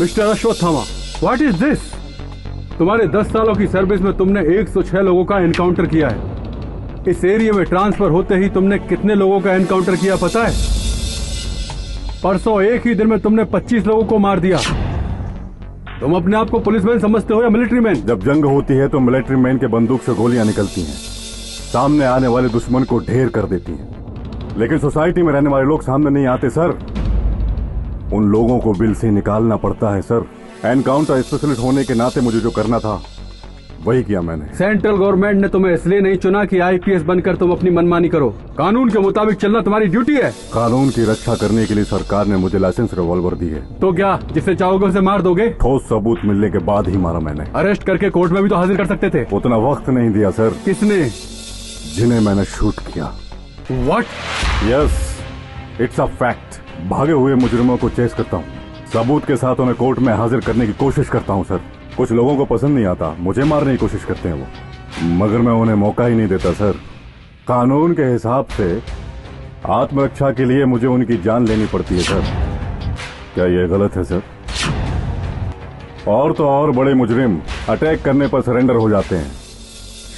Mister Ashwatthama, what is this? तुम्हारे 10 सालों की सर्विस में तुमने 106 लोगों का एनकाउंटर किया है। इस एरिया में ट्रांसफर होते ही तुमने कितने लोगों का एनकाउंटर किया पता है? परसों एक ही दिन में तुमने 25 लोगों को मार दिया। तुम अपने आप को पुलिसमैन समझते हो या मिलिट्री मैन? जब जंग होती है तो मिलिट्री मैन के बंदूक से गोलियां निकलती हैं, सामने आने वाले दुश्मन को ढेर कर देती हैं। लेकिन सोसाइटी में रहने वाले लोग सामने नहीं आते सर, उन लोगों को बिल से निकालना पड़ता है सर। एनकाउंटर स्पेशलिस्ट होने के नाते मुझे जो करना था वही किया मैंने। सेंट्रल गवर्नमेंट ने तुम्हें इसलिए नहीं चुना कि आईपीएस बनकर तुम अपनी मनमानी करो। कानून के मुताबिक चलना तुम्हारी ड्यूटी है। कानून की रक्षा करने के लिए सरकार ने मुझे लाइसेंस रिवॉल्वर दी है। तो क्या जिसे चाहोगे उसे मार दोगे? ठोस सबूत मिलने के बाद ही मारा मैंने। अरेस्ट करके कोर्ट में भी तो हाजिर कर सकते थे। उतना वक्त नहीं दिया सर। किसने? जिन्हें मैंने शूट किया। What? Yes, it's a fact. भागे हुए मुजरिमों को चेस करता हूँ, सबूत के साथ उन्हें कोर्ट में हाजिर करने की कोशिश करता हूँ सर। कुछ लोगों को पसंद नहीं आता, मुझे मारने की कोशिश करते हैं वो, मगर मैं उन्हें मौका ही नहीं देता सर। कानून के हिसाब से आत्मरक्षा के लिए मुझे उनकी जान लेनी पड़ती है सर। क्या यह गलत है सर? और तो और बड़े मुजरिम अटैक करने पर सरेंडर हो जाते हैं,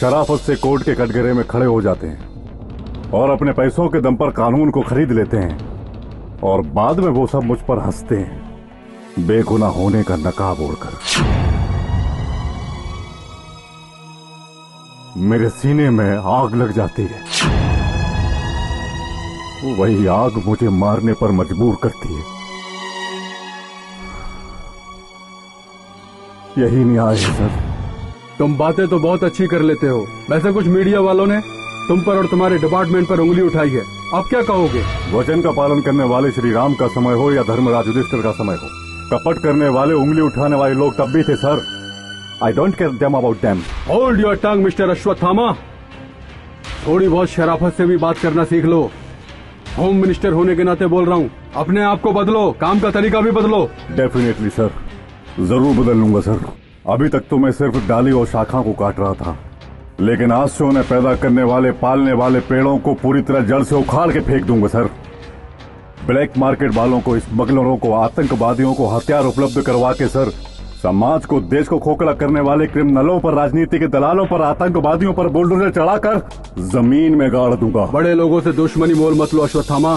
शराफत से कोर्ट के कटघरे में खड़े हो जाते हैं और अपने पैसों के दम पर कानून को खरीद लेते हैं, और बाद में वो सब मुझ पर हंसते हैं बेगुनाह होने का नकाब ओढ़कर। मेरे सीने में आग लग जाती है, वही आग मुझे मारने पर मजबूर करती है। यही न्याय है सर। तुम बातें तो बहुत अच्छी कर लेते हो, वैसे कुछ मीडिया वालों ने तुम पर और तुम्हारे डिपार्टमेंट पर उंगली उठाई है। अब क्या कहोगे? वचन का पालन करने वाले श्री राम का समय हो या धर्मराज युधिष्ठिर का समय हो, कपट करने वाले, उंगली उठाने वाले लोग तब भी थे sir. I don't care them about them. Hold your tongue, mister Ashwatthama. थोड़ी बहुत शराफत से भी बात करना सीख लो। होम मिनिस्टर होने के नाते बोल रहा हूँ, अपने आप को बदलो, काम का तरीका भी बदलो। डेफिनेटली सर, जरूर बदल लूंगा सर। अभी तक तो मैं सिर्फ डाली और शाखा को काट रहा था, लेकिन आज से उन्हें पैदा करने वाले, पालने वाले पेड़ों को पूरी तरह जड़ से उखाड़ के फेंक दूंगा सर। ब्लैक मार्केट वालों को, स्मगलरों को, आतंकवादियों को हथियार उपलब्ध करवा के सर, समाज को, देश को खोखला करने वाले क्रिमिनलों पर, राजनीति के दलालों पर, आतंकवादियों पर बुलडोजर चढ़ाकर जमीन में गाड़ दूंगा। बड़े लोगों से दुश्मनी मोल मत लो अश्वत्थामा।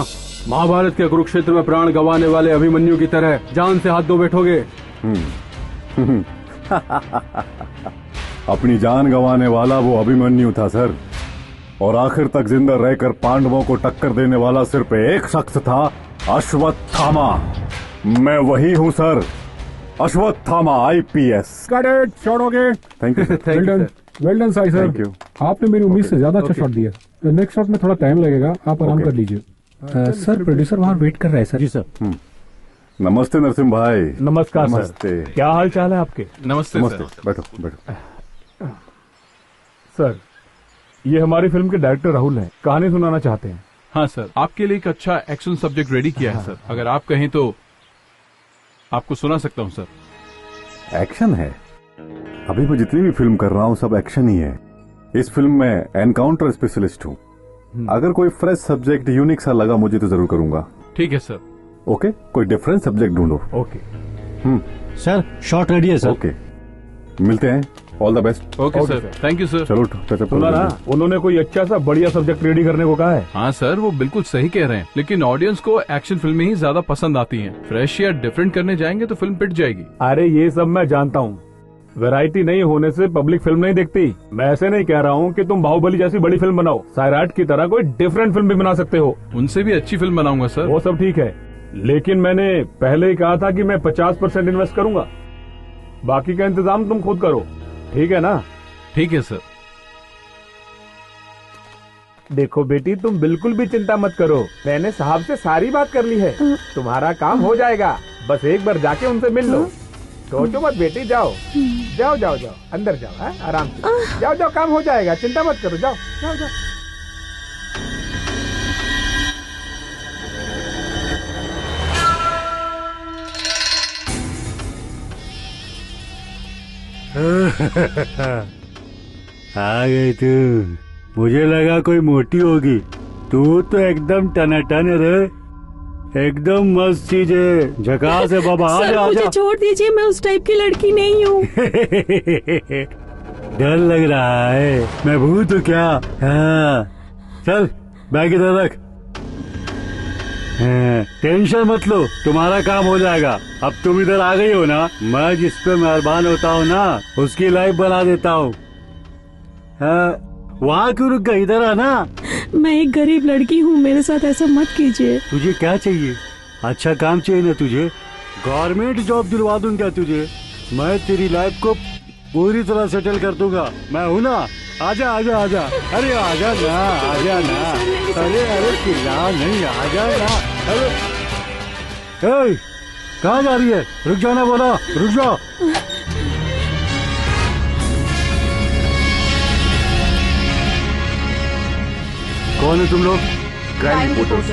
महाभारत के कुरुक्षेत्र में प्राण गंवाने वाले अभिमन्यु की तरह जान से हाथ धो बैठोगे। अपनी जान गंवाने वाला वो अभिमन्यु था सर, और आखिर तक जिंदा रहकर पांडवों को टक्कर देने वाला सिर्फ एक शख्स था, अश्वत्थामा। मैं वही हूँ sir, Ashwatthama IPS. Cadet shot हो गए। Thank you sir. Well done Sai sir. Thank you. आपने मेरी उम्मीद से ज्यादा अच्छा शॉट दिया। नेक्स्ट शॉट में थोड़ा टाइम लगेगा, आप आराम कर लीजिए। सर प्रोड्यूसर वहाँ वेट कर रहा है सर। जी सर। नमस्ते नरसिम्हा भाई। नमस्कार सर। नमस्ते। क्या हाल चाल है आपके? नमस्ते नमस्ते। सर। बैठो बैठो। सर, ये हमारी फिल्म के डायरेक्टर राहुल हैं, कहानी सुनाना चाहते हैं। हाँ सर, आपके लिए एक अच्छा एक्शन सब्जेक्ट रेडी किया है सर। अगर आप कहें तो आपको सुना सकता हूँ सर। एक्शन है? अभी मैं जितनी भी फिल्म कर रहा हूँ सब एक्शन ही है। इस फिल्म में एनकाउंटर स्पेशलिस्ट हूँ। अगर कोई फ्रेश सब्जेक्ट यूनिक सा लगा मुझे तो जरूर करूंगा। ठीक है सर। ओके, कोई डिफरेंट सब्जेक्ट ढूंढो। ओके सर, शॉट रेडी है सर। ओके, मिलते हैं। All the best. Okay sir, thank you sir. चलो सुना ना, उन्होंने कोई अच्छा सा बढ़िया सब्जेक्ट रेडी करने को कहा है। हाँ सर, वो बिल्कुल सही कह रहे हैं, लेकिन ऑडियंस को एक्शन फिल्में ही ज्यादा पसंद आती हैं। फ्रेश या डिफरेंट करने जाएंगे तो फिल्म पिट जाएगी। अरे ये सब मैं जानता हूँ, वैरायटी नहीं होने से पब्लिक फिल्म नहीं देखती। मैं ऐसे नहीं कह रहा हूँ कि तुम बाहुबली जैसी बड़ी फिल्म बनाओ, सैराट की तरह कोई डिफरेंट फिल्म भी बना सकते हो। उनसे भी अच्छी फिल्म बनाऊंगा सर। वो सब ठीक है, लेकिन मैंने पहले ही कहा था कि मैं 50% इन्वेस्ट करूंगा, बाकी का इंतजाम तुम खुद करो, ठीक है ना? ठीक है सर। देखो बेटी, तुम बिल्कुल भी चिंता मत करो, मैंने साहब से सारी बात कर ली है, तुम्हारा काम हो जाएगा। बस एक बार जाके उनसे मिल लो। सोचो मत बेटी, जाओ जाओ जाओ जाओ, अंदर जाओ, है आराम से जाओ जाओ, काम हो जाएगा, चिंता मत करो, जाओ जाओ जाओ। आ गई तू। मुझे लगा कोई मोटी होगी, तू तो एकदम टनाटन है रे। एकदम मस्त चीज है, झकास है बाबा। सर आजा मुझे आजा। छोड़ दीजिए, मैं उस टाइप की लड़की नहीं हूँ। डर लग रहा है, मैं भूत हूँ क्या? हाँ चल बैग इधर रख। हाँ, टेंशन मत लो, तुम्हारा काम हो जाएगा। अब तुम इधर आ गई हो ना, मैं जिस पे मेहरबान होता हूँ ना उसकी लाइफ बना देता हूँ। हाँ, वहाँ क्यों रुक गई? इधर आना। मैं एक गरीब लड़की हूँ, मेरे साथ ऐसा मत कीजिए। तुझे क्या चाहिए? अच्छा काम चाहिए ना तुझे? गवर्नमेंट जॉब दिलवा दूं क्या तुझे? मैं तेरी लाइफ को पूरी तरह सेटल कर दूंगा, मैं हूं ना। आजा आजा आजा, अरे आजा ना, आजा ना। अरे अरे चिल्ला नहीं, आजा ना। अरे कहाँ जा रही है? रुक जाना बोला, रुक जाओ। कौन है तुम लोग? Crime reporters.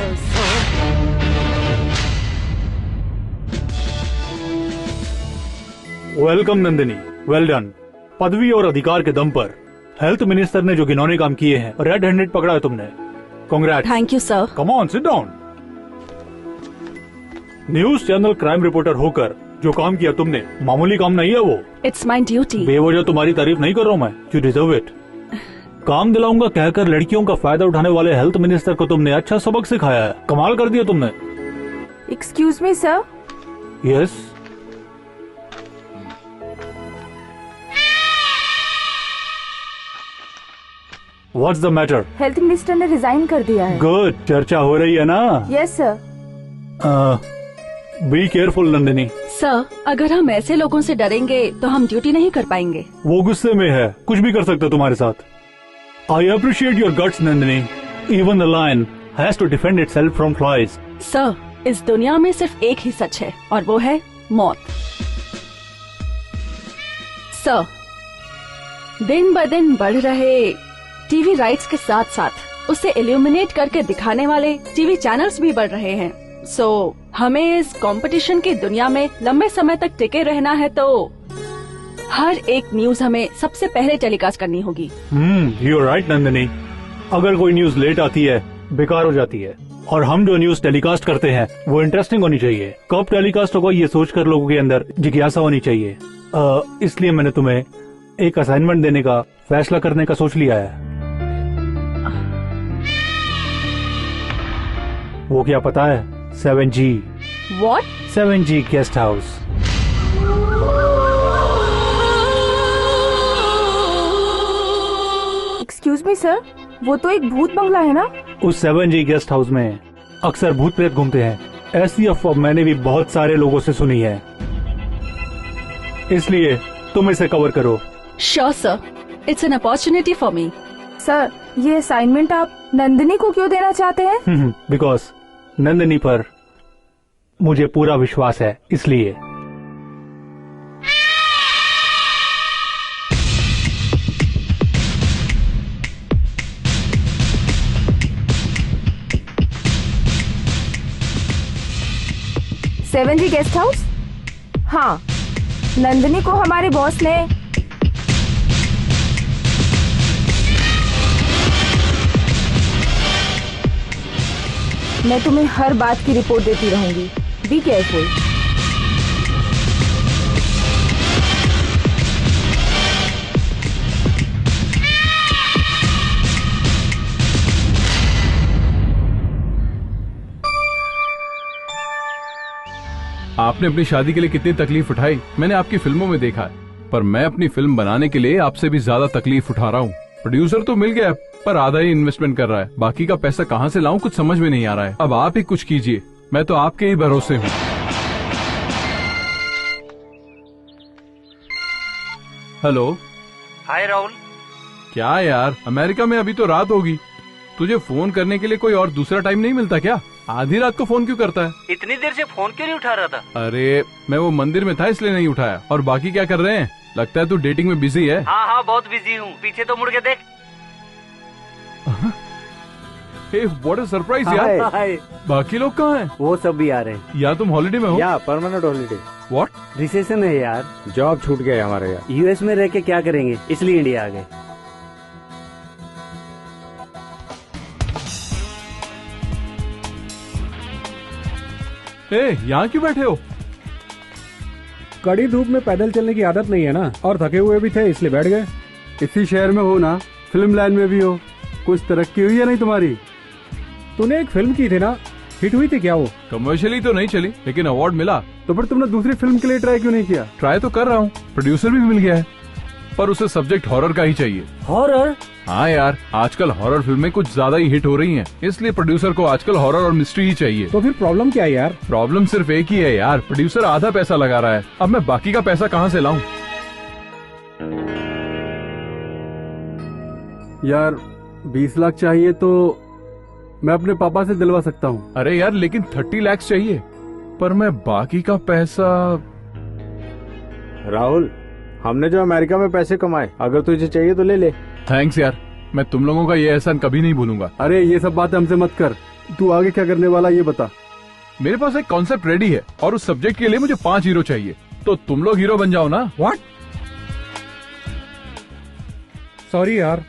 Welcome Nandini, well done. पदवी और अधिकार के दम पर हेल्थ मिनिस्टर ने जो घिनौने काम किए हैं, रेड हैंडेड पकड़ा है तुमने। Congrats. Thank you sir. Come on, sit down. News channel crime reporter होकर जो काम किया तुमने, मामूली काम नहीं है वो। It's my duty. बेवजह तुम्हारी तारीफ नहीं कर रहा हूँ मैं, यू डिजर्व इट। काम दिलाऊंगा कहकर लड़कियों का फायदा उठाने वाले हेल्थ मिनिस्टर को तुमने अच्छा सबक सिखाया है। कमाल कर दिया तुमने। Excuse me sir. Yes. What's the matter? Health minister ने रिजाइन कर दिया है। गुड, चर्चा हो रही है ना? Yes sir. Be careful Nandini. Sir अगर हम ऐसे लोगों से डरेंगे तो हम ड्यूटी नहीं कर पाएंगे। वो गुस्से में है, कुछ भी कर सकता तुम्हारे साथ। I appreciate your guts Nandini. Even the lion has to defend itself from flies. Sir इस दुनिया में सिर्फ एक ही सच है और वो है मौत। सर दिन ब दिन बढ़ रहे टीवी राइट्स के साथ साथ उसे इल्यूमिनेट करके दिखाने वाले टीवी चैनल्स भी बढ़ रहे हैं। सो हमें इस कंपटीशन की दुनिया में लंबे समय तक टिके रहना है तो हर एक न्यूज हमें सबसे पहले टेलीकास्ट करनी होगी। You are right Nandini. अगर कोई न्यूज लेट आती है बेकार हो जाती है, और हम जो न्यूज टेलीकास्ट करते हैं वो इंटरेस्टिंग होनी चाहिए। कब टेलीकास्ट होगा ये सोचकर लोगों के अंदर जिज्ञासा होनी चाहिए। इसलिए मैंने तुम्हें एक असाइनमेंट देने का फैसला करने का सोच लिया है। वो क्या पता है? 7G। What? 7G guest house. Excuse me sir, वो तो एक भूत बंगला है ना? उस 7G गेस्ट हाउस में अक्सर भूत प्रेत घूमते हैं। ऐसी अफवाह मैंने भी बहुत सारे लोगों से सुनी है, इसलिए तुम इसे कवर करो। Sure sir, it's an opportunity for me. Sir ये असाइनमेंट आप नंदिनी को क्यों देना चाहते हैं? बिकॉज नंदिनी पर मुझे पूरा विश्वास है, इसलिए। सेवन जी गेस्ट हाउस? हाँ, नंदिनी को हमारे बॉस ने मैं तुम्हें हर बात की रिपोर्ट देती रहूंगी। Be careful. आपने अपनी शादी के लिए कितनी तकलीफ उठाई मैंने आपकी फिल्मों में देखा है, पर मैं अपनी फिल्म बनाने के लिए आपसे भी ज्यादा तकलीफ उठा रहा हूँ। प्रोड्यूसर तो मिल गया पर आधा ही इन्वेस्टमेंट कर रहा है, बाकी का पैसा कहाँ से लाऊं कुछ समझ में नहीं आ रहा है। अब आप ही कुछ कीजिए, मैं तो आपके ही भरोसे हूँ। हेलो। हाय राहुल। क्या यार, अमेरिका में अभी तो रात होगी, तुझे फोन करने के लिए कोई और दूसरा टाइम नहीं मिलता क्या? आधी रात को फोन क्यों करता है? इतनी देर से फोन क्यों नहीं उठा रहा था? अरे मैं वो मंदिर में था इसलिए नहीं उठाया। और बाकी क्या कर रहे हैं? लगता है तू डेटिंग में बिजी है। हाँ हाँ बहुत बिजी हूँ, पीछे तो मुड़ के देख। हे व्हाट अ सरप्राइज यार। हाय। बाकी लोग कहाँ हैं? वो सब भी आ रहे हैं। या तुम हॉलिडे में हो? या परमानेंट हॉलीडे। व्हाट? रिसेशन है यार, जॉब छूट गया हमारे यार। यूएस में रह के क्या करेंगे, इसलिए इंडिया आ गए। यहाँ क्यों बैठे हो? कड़ी धूप में पैदल चलने की आदत नहीं है ना, और थके हुए भी थे इसलिए बैठ गए। इसी शहर में हो ना, फिल्म लाइन में भी हो, कुछ तरक्की हुई है नहीं तुम्हारी? तूने एक फिल्म की थी ना, हिट हुई थी क्या वो? कमर्शियली तो नहीं चली, लेकिन अवार्ड मिला। तो फिर तुमने दूसरी फिल्म के लिए ट्राई क्यों नहीं किया? ट्राई तो कर रहा हूँ, प्रोड्यूसर भी मिल गया है, पर उसे सब्जेक्ट हॉरर का ही चाहिए। हॉरर? हाँ यार, आजकल हॉरर फिल्में कुछ ज्यादा ही हिट हो रही हैं, इसलिए प्रोड्यूसर को आजकल हॉरर और मिस्ट्री ही चाहिए। तो फिर प्रॉब्लम क्या है यार? प्रॉब्लम सिर्फ एक ही है यार, प्रोड्यूसर आधा पैसा लगा रहा है, अब मैं बाकी का पैसा कहाँ से लाऊं? यार 20 लाख चाहिए तो मैं अपने पापा से दिलवा सकता हूँ। अरे यार लेकिन 30 लाख चाहिए, पर मैं बाकी का पैसा। राहुल, हमने जो अमेरिका में पैसे कमाए, अगर तुझे चाहिए तो ले ले। थैंक्स यार, मैं तुम लोगों का ये एहसान कभी नहीं भूलूंगा। अरे ये सब बातें हमसे मत कर, तू आगे क्या करने वाला ये बता। मेरे पास एक कॉन्सेप्ट रेडी है और उस सब्जेक्ट के लिए मुझे 5 हीरो चाहिए, तो तुम लोग हीरो बन जाओ ना। व्हाट? सॉरी यार।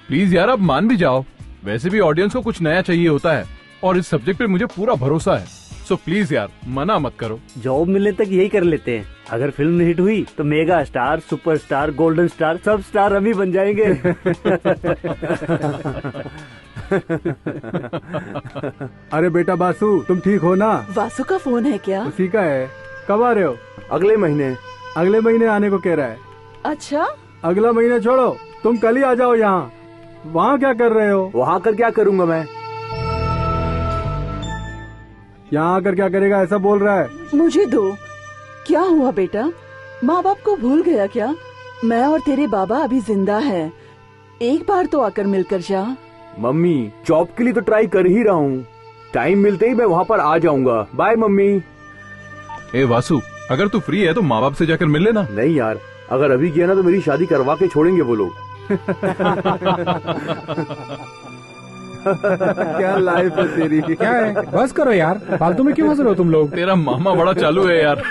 प्लीज यार, अब मान भी जाओ, वैसे भी ऑडियंस को कुछ नया चाहिए होता है और इस सब्जेक्ट पे मुझे पूरा भरोसा है, सो प्लीज यार मना मत करो। जॉब मिलने तक यही कर लेते हैं, अगर फिल्म हिट हुई तो mega star, superstar, golden star, सब स्टार हम ही बन जाएंगे। अरे बेटा बासु, तुम ठीक हो ना? वासु का फोन है क्या? उसी का है। कब आ रहे हो? अगले महीने। अगले महीने आने को कह रहा है। अच्छा, अगला महीना छोड़ो, तुम कल ही आ जाओ यहाँ। वहाँ क्या कर रहे हो? वहाँ कर क्या करूँगा मैं? यहाँ आकर क्या करेगा ऐसा बोल रहा है। मुझे दो। क्या हुआ बेटा, माँ बाप को भूल गया क्या? मैं और तेरे बाबा अभी जिंदा हैं, एक बार तो आकर मिलकर जा। मम्मी, जॉब के लिए तो ट्राई कर ही रहा हूँ, टाइम मिलते ही मैं वहाँ पर आ जाऊंगा। Bye mummy. ए वासु, अगर तू फ्री है तो माँ बाप से जाकर मिल लेना। नहीं यार, अगर अभी किया ना तो मेरी शादी करवा के छोड़ेंगे वो लोग। क्या लाइफ है तेरी। क्या है, बस करो यार, फालतू में क्यों हंस रहे हो तुम लोग? तेरा मामा बड़ा चालू है यार।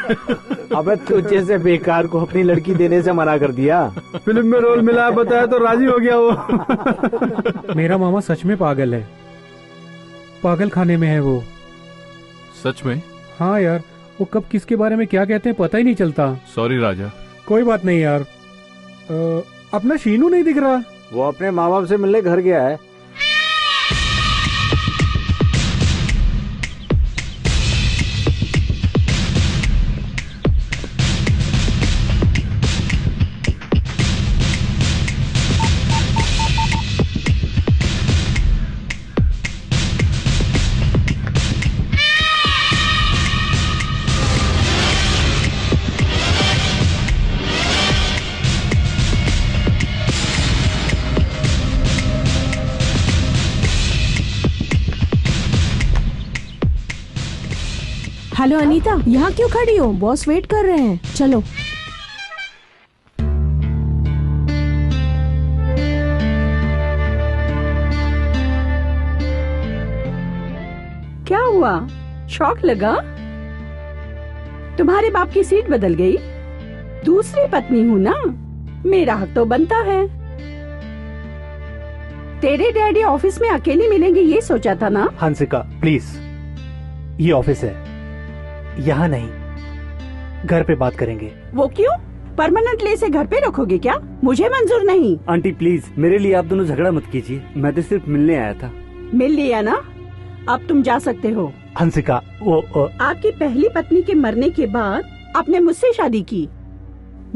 अबे तू जैसे बेकार को अपनी लड़की देने से मना कर दिया। फिल्म में रोल मिला बताया तो राजी हो गया वो। मेरा मामा सच में पागल है, पागल खाने में है वो। सच में? हाँ यार, वो कब किसके बारे में क्या कहते हैं पता ही नहीं चलता। सॉरी राजा। कोई बात नहीं यार। अपना शीनू नहीं दिख रहा। वो अपने माँ बाप से मिलने घर गया है। हेलो अनीता, यहाँ क्यों खड़ी हो? बॉस वेट कर रहे हैं, चलो। क्या हुआ, शॉक लगा? तुम्हारे बाप की सीट बदल गई? दूसरी पत्नी हूँ ना, मेरा हक तो बनता है। तेरे डैडी ऑफिस में अकेले मिलेंगे ये सोचा था ना? हंसिका प्लीज, ये ऑफिस है, यहाँ नहीं, घर पे बात करेंगे। वो क्यों? परमानेंटली इसे घर पे रखोगे क्या? मुझे मंजूर नहीं। आंटी प्लीज, मेरे लिए आप दोनों झगड़ा मत कीजिए, मैं तो सिर्फ मिलने आया था। मिल लिया ना, अब तुम जा सकते हो। हंसिका, वो आपकी पहली पत्नी के मरने के बाद आपने मुझसे शादी की।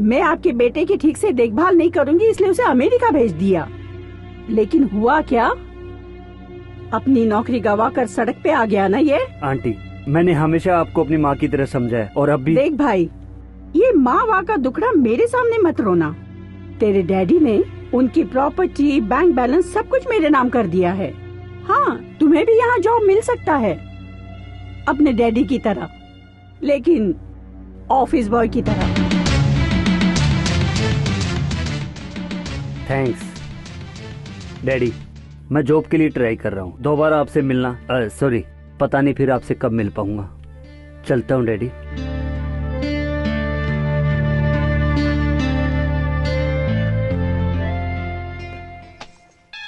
मैं आपके बेटे की ठीक से देखभाल नहीं करूंगी इसलिए उसे अमेरिका भेज दिया। लेकिन हुआ क्या, अपनी नौकरी गवाकर सड़क पे आ गया ना ये। आंटी, मैंने हमेशा आपको अपनी माँ की तरह समझा है और अब भी। देख भाई, ये माँ वाँ का दुखड़ा मेरे सामने मत रोना। तेरे डैडी ने उनकी प्रॉपर्टी, बैंक बैलेंस सब कुछ मेरे नाम कर दिया है। हाँ, तुम्हें भी यहाँ जॉब मिल सकता है अपने डैडी की तरह, लेकिन ऑफिस बॉय की तरह। थैंक्स डैडी, मैं जॉब के लिए ट्राई कर रहा हूँ, दोबारा आपसे मिलना सॉरी, पता नहीं फिर आपसे कब मिल पाऊंगा। चलता हूँ डैडी।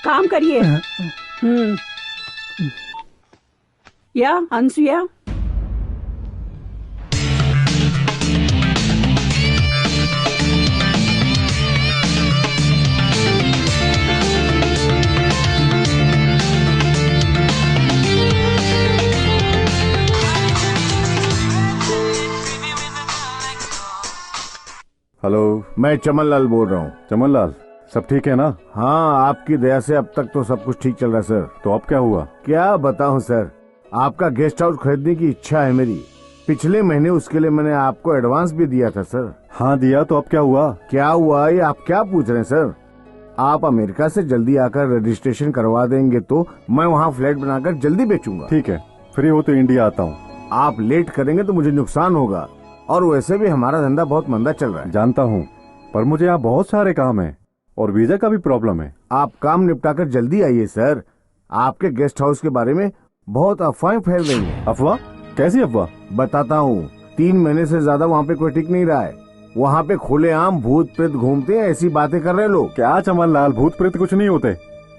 काम करिए। या अनसुया, हेलो, मैं चमन लाल बोल रहा हूँ। चमन लाल, सब ठीक है ना? हाँ, आपकी दया से अब तक तो सब कुछ ठीक चल रहा है सर। तो अब क्या हुआ? क्या बताऊं सर, आपका गेस्ट हाउस खरीदने की इच्छा है मेरी। पिछले महीने उसके लिए मैंने आपको एडवांस भी दिया था सर। हाँ दिया, तो अब क्या हुआ? क्या हुआ ये आप क्या पूछ रहे हैं सर? आप अमेरिका से जल्दी आकर रजिस्ट्रेशन करवा देंगे तो मैं वहाँ फ्लैट बनाकर जल्दी बेचूंगा। ठीक है, फ्री हो तो इंडिया आता हूँ। आप लेट करेंगे तो मुझे नुकसान होगा, और वैसे भी हमारा धंधा बहुत मंदा चल रहा है। जानता हूँ, पर मुझे यहाँ बहुत सारे काम है और वीजा का भी प्रॉब्लम है। आप काम निपटाकर जल्दी आइए सर। आपके गेस्ट हाउस के बारे में बहुत अफवाहें फैल रही हैं। अफवाह? कैसी अफवाह? बताता हूँ। 3 महीने से ज्यादा वहाँ पे कोई टिक नहीं रहा है। वहाँ पे खुलेआम भूत प्रेत घूमते हैं, ऐसी बातें कर रहे लोग। क्या चमन लाल, भूत प्रेत कुछ नहीं होते।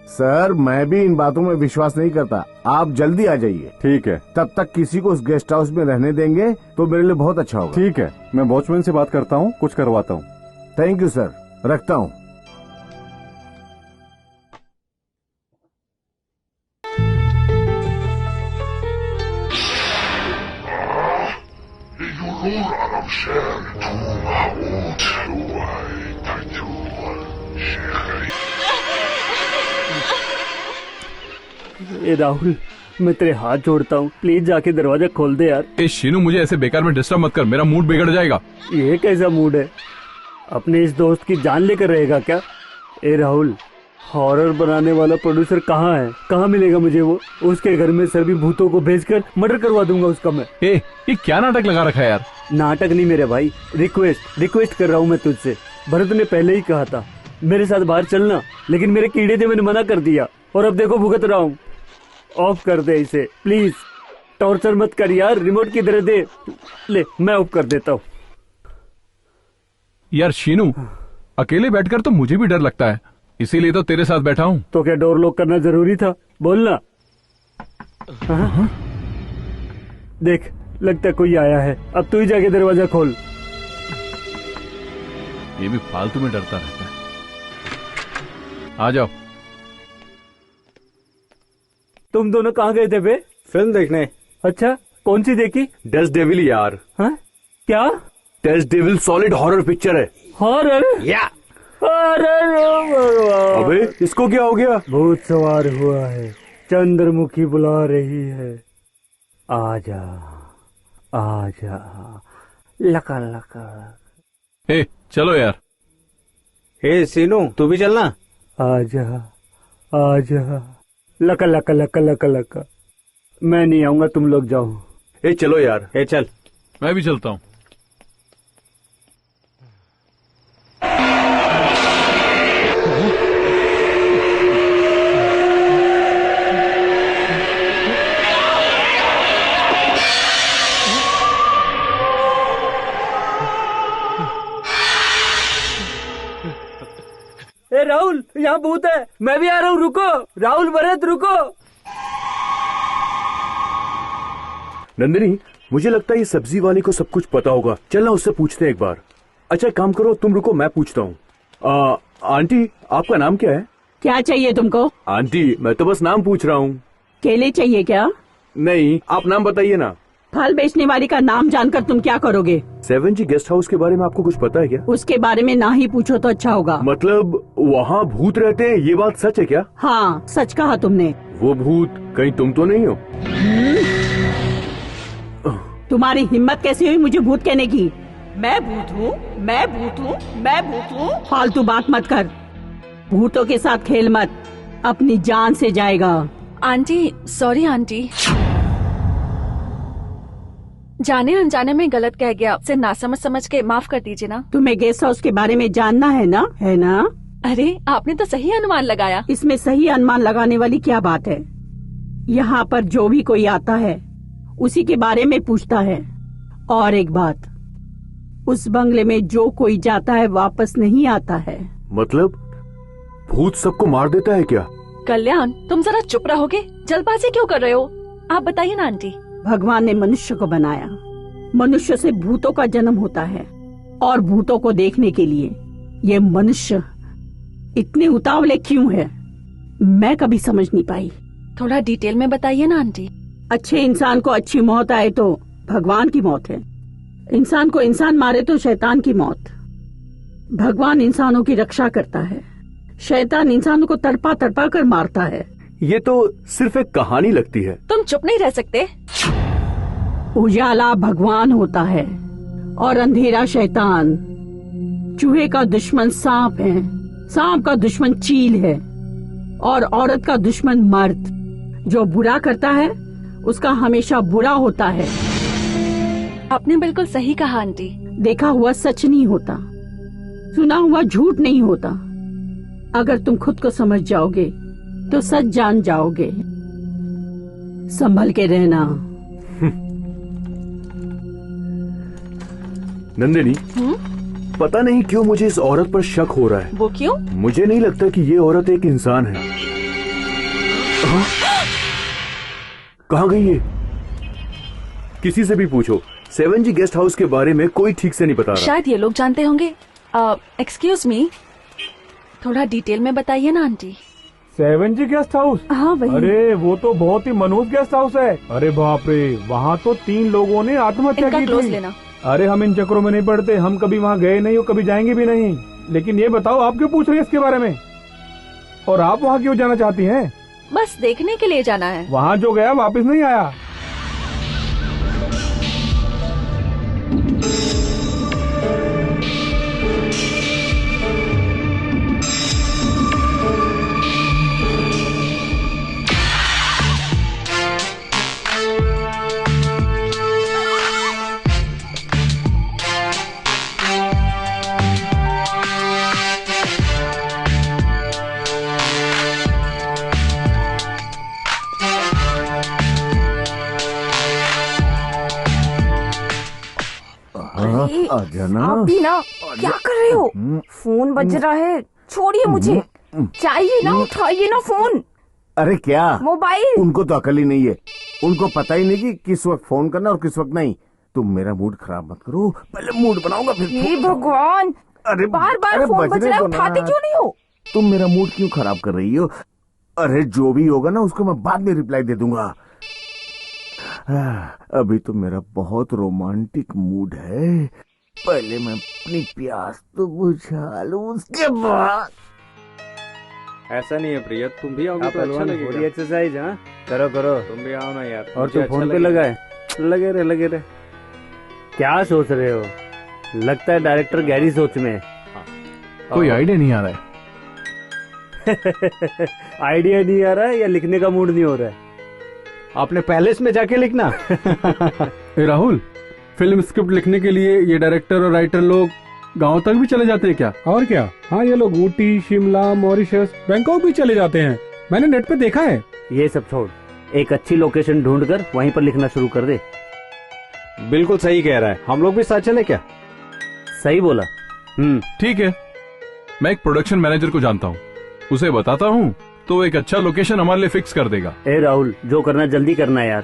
सर मैं भी इन बातों में विश्वास नहीं करता। आप जल्दी आ जाइए। ठीक है। तब तक किसी को उस गेस्ट हाउस में रहने देंगे तो मेरे लिए बहुत अच्छा होगा। ठीक है, मैं वॉचमैन से बात करता हूँ, कुछ करवाता हूँ। थैंक यू सर, रखता हूँ। ए राहुल, मैं तेरे हाथ जोड़ता हूँ, प्लीज जाके दरवाजा खोल दे यार। ए शीनू, मुझे ऐसे बेकार में डिस्टर्ब मत कर, मेरा मूड बिगड़ जाएगा। ये कैसा मूड है? अपने इस दोस्त की जान लेकर रहेगा क्या? ए राहुल, हॉरर बनाने वाला प्रोड्यूसर कहाँ है? कहाँ मिलेगा मुझे वो? उसके घर में सभी भूतों को भेजकर मर्डर करवा दूंगा उसका मैं। ये क्या नाटक लगा रखा है यार? नाटक नहीं मेरे भाई, रिक्वेस्ट कर रहा हूँ मैं तुझसे। भरत ने पहले ही कहा था मेरे साथ बाहर चलना, लेकिन मेरे कीड़े थे, मैंने मना कर दिया, और अब देखो भुगत रहा हूँ। ऑफ कर दे इसे प्लीज, टॉर्चर मत कर यार। रिमोट किधर दे? ले, मैं ऑफ कर देता हूँ। यार शीनू, अकेले बैठकर तो मुझे भी डर लगता है, इसीलिए तो तेरे साथ बैठा हूँ। तो क्या डोर लॉक करना जरूरी था? बोलना। देख, लगता है कोई आया है। अब तू ही जाके दरवाजा खोल। ये भी फालतू में डरता रहता है। आ जाओ। तुम दोनों कहाँ गए थे बे? फिल्म देखने। अच्छा, कौन सी देखी? डेस्ट डेविल यार। हाँ? क्या? डेस्ट डेविल सॉलिड हॉरर पिक्चर है। हॉरर? या। अरे अबे, इसको क्या हो गया? भूत सवार हुआ है, चंद्रमुखी बुला रही है। आजा आजा, लका लका। ए, चलो यार। हे सीनू, तू भी चलना। आजा आजा, लका लका लका लका लका। मैं नहीं आऊंगा, तुम लोग जाओ। ए चलो यार। ए चल। मैं भी चलता हूँ। ए राहुल, यहाँ भूत है, मैं भी आ रहा हूँ, रुको। राहुल, भरत, रुको। नंदिनी, मुझे लगता है ये सब्जी वाले को सब कुछ पता होगा। चलना उससे पूछते हैं एक बार। अच्छा काम करो, तुम रुको, मैं पूछता हूँ। आंटी, आपका नाम क्या है? क्या चाहिए तुमको? आंटी, मैं तो बस नाम पूछ रहा हूँ। केले चाहिए क्या? नहीं, आप नाम बताइए ना। फल बेचने वाली का नाम जानकर तुम क्या करोगे? 7G गेस्ट हाउस के बारे में आपको कुछ पता है क्या? उसके बारे में ना ही पूछो तो अच्छा होगा। मतलब वहाँ भूत रहते हैं, ये बात सच है क्या? हाँ, सच कहा तुमने। वो भूत कहीं तुम तो नहीं हो? तुम्हारी हिम्मत कैसे हुई मुझे भूत कहने की? मैं भूत हूँ, मैं भूत हूँ, मैं भूत हूँ? फालतू बात मत कर, भूतों के साथ खेल मत, अपनी जान से जाएगा। आंटी, सॉरी आंटी, जाने अनजाने में गलत कह गया, आपसे नासमझ समझ के माफ कर दीजिए ना। तुम्हें गेस्ट हाउस के बारे में जानना है ना? है ना? अरे, आपने तो सही अनुमान लगाया। इसमें सही अनुमान लगाने वाली क्या बात है? यहाँ पर जो भी कोई आता है उसी के बारे में पूछता है। और एक बात, उस बंगले में जो कोई जाता है वापस नहीं आता है। मतलब भूत सबको मार देता है क्या? कल्याण, तुम जरा चुप रहोगे? जल्दबाजी क्यों कर रहे हो? आप बताइए ना आंटी। भगवान ने मनुष्य को बनाया, मनुष्य से भूतों का जन्म होता है, और भूतों को देखने के लिए ये मनुष्य इतने उतावले क्यों है, मैं कभी समझ नहीं पाई। थोड़ा डिटेल में बताइए ना आंटी। अच्छे इंसान को अच्छी मौत आए तो भगवान की मौत है, इंसान को इंसान मारे तो शैतान की मौत। भगवान इंसानों की रक्षा करता है, शैतान इंसानों को तड़पा तड़पा कर मारता है। ये तो सिर्फ एक कहानी लगती है। तुम चुप नहीं रह सकते? उजाला भगवान होता है और अंधेरा शैतान। चूहे का दुश्मन सांप है, सांप का दुश्मन चील है और औरत का दुश्मन मर्द। जो बुरा करता है उसका हमेशा बुरा होता है। आपने बिल्कुल सही कहा आंटी। देखा हुआ सच नहीं होता, सुना हुआ झूठ नहीं होता। अगर तुम खुद को समझ जाओगे तो सच जान जाओगे। संभल के रहना। नंदिनी, पता नहीं क्यों मुझे इस औरत पर शक हो रहा है। वो क्यों? मुझे नहीं लगता कि ये औरत एक इंसान है। कहाँ गई ये? किसी से भी पूछो, 7G गेस्ट हाउस के बारे में कोई ठीक से नहीं बता रहा। शायद ये लोग जानते होंगे। एक्सक्यूज मी, थोड़ा डिटेल में बताइए ना आंटी। 7G guest house? हाँ वही। अरे वो तो बहुत ही मनहूस गेस्ट हाउस है। अरे बाप रे, वहाँ तो 3 लोगों ने आत्महत्या की क्लोज थी। लेना। अरे हम इन चक्रों में नहीं पड़ते, हम कभी वहाँ गए नहीं और कभी जाएंगे भी नहीं। लेकिन ये बताओ, आप क्यों पूछ रही हैं इसके बारे में? और आप वहाँ क्यों जाना चाहती हैं? बस देखने के लिए जाना है। वहाँ जो गया वापस नहीं आया। आप भी ना क्या कर रहे हो? फोन बज रहा है, छोड़िए मुझे। चाहिए ना, उठाइए ना फोन। अरे क्या मोबाइल? उनको तो अकल ही नहीं है। उनको पता ही नहीं कि किस वक्त फोन करना और किस वक्त नहीं। तुम मेरा मूड खराब मत करो, पहले मूड बनाऊंगा फिर। हे भगवान, अरे बार बार फोन बज रहा है, उठाते क्यों नहीं हो? तुम मेरा मूड क्यों खराब कर रही हो? अरे जो भी होगा ना उसको मैं बाद में रिप्लाई दे दूंगा। अभी तो मेरा बहुत रोमांटिक मूड है। पहले मैं अपनी प्यास तो बुझा लूं, उसके बाद। ऐसा नहीं है प्रिया, तुम भी आओगे तो अच्छा लगेगा। थोड़ी एक्सरसाइज। हाँ करो करो। तुम भी आओ ना यार। और तुम फोन पे लगाए? लगे रहे। क्या सोच रहे हो? लगता है डायरेक्टर गहरी सोच में। कोई आइडिया नहीं आ रहा है। आइडिया नहीं आ रहा है या लिखने का मूड नहीं हो रहा है? आपने पैलेस में जाके लिखना। ए राहुल, फिल्म स्क्रिप्ट लिखने के लिए ये डायरेक्टर और राइटर लोग गांव तक भी चले जाते हैं क्या? और क्या, हाँ ये लोग ऊटी, शिमला, मॉरिशस, बैंकॉक भी चले जाते हैं। मैंने नेट पे देखा है। ये सब छोड़, एक अच्छी लोकेशन ढूंढकर वहीं पर लिखना शुरू कर दे। बिल्कुल सही कह रहा है, हम लोग भी साथ चले क्या? सही बोला। ठीक है, मैं एक प्रोडक्शन मैनेजर को जानता हूँ, उसे बताता हूँ तो एक अच्छा लोकेशन हमारे लिए फिक्स कर देगा। ए राहुल, जो करना जल्दी करना यार।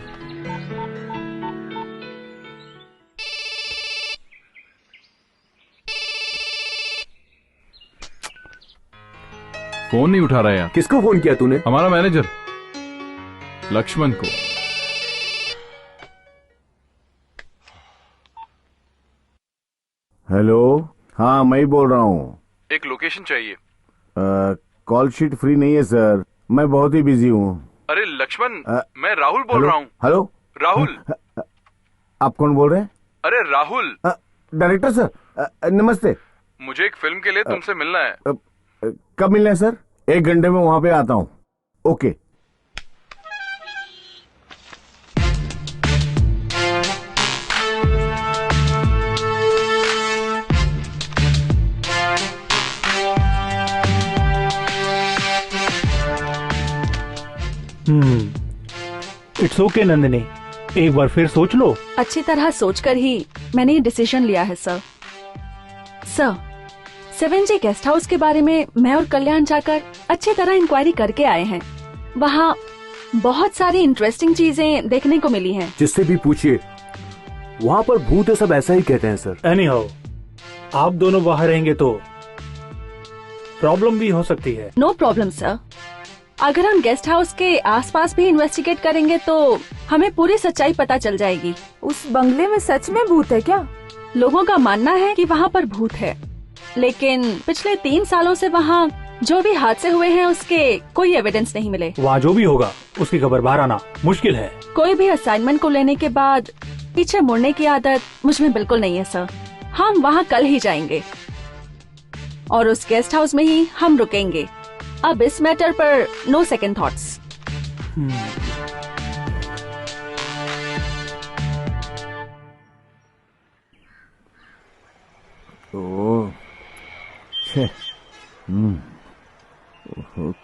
फोन नहीं उठा रहा यार। किसको फोन किया तूने? हमारा मैनेजर लक्ष्मण को। हेलो, हाँ मैं ही बोल रहा हूँ। एक लोकेशन चाहिए। कॉल शीट फ्री नहीं है सर, मैं बहुत ही बिजी हूँ। अरे लक्ष्मण, मैं राहुल बोल रहा हूँ। हेलो राहुल। आप कौन बोल रहे हैं? अरे राहुल। डायरेक्टर सर नमस्ते। मुझे एक फिल्म के लिए तुमसे मिलना है। कब मिलना है सर? 1 घंटे में वहां पे आता हूँ। ओके। इट्स ओके नंदिनी, एक बार फिर सोच लो। अच्छी तरह सोचकर ही मैंने ये डिसीजन लिया है सर। 7G गेस्ट हाउस के बारे में मैं और कल्याण जाकर अच्छी तरह इंक्वायरी करके आए हैं। वहाँ बहुत सारी इंटरेस्टिंग चीजें देखने को मिली हैं। जिससे भी पूछिए, वहाँ पर भूत है, सब ऐसा ही कहते हैं सर। एनी हाउ, आप दोनों बाहर रहेंगे तो प्रॉब्लम भी हो सकती है। नो प्रॉब्लम सर, अगर हम गेस्ट हाउस के आसपास भी इन्वेस्टिगेट करेंगे तो हमें पूरी सच्चाई पता चल जाएगी। उस बंगले में सच में भूत है क्या? लोगों का मानना है कि वहाँ पर भूत है, लेकिन पिछले 3 सालों से वहाँ जो भी हादसे हुए हैं उसके कोई एविडेंस नहीं मिले। वहाँ जो भी होगा उसकी खबर बाहर आना मुश्किल है। कोई भी असाइनमेंट को लेने के बाद पीछे मुड़ने की आदत मुझ में बिल्कुल नहीं है सर। हम वहाँ कल ही जाएंगे और उस गेस्ट हाउस में ही हम रुकेंगे। अब इस मैटर पर नो सेकंड थॉट्स। ओह,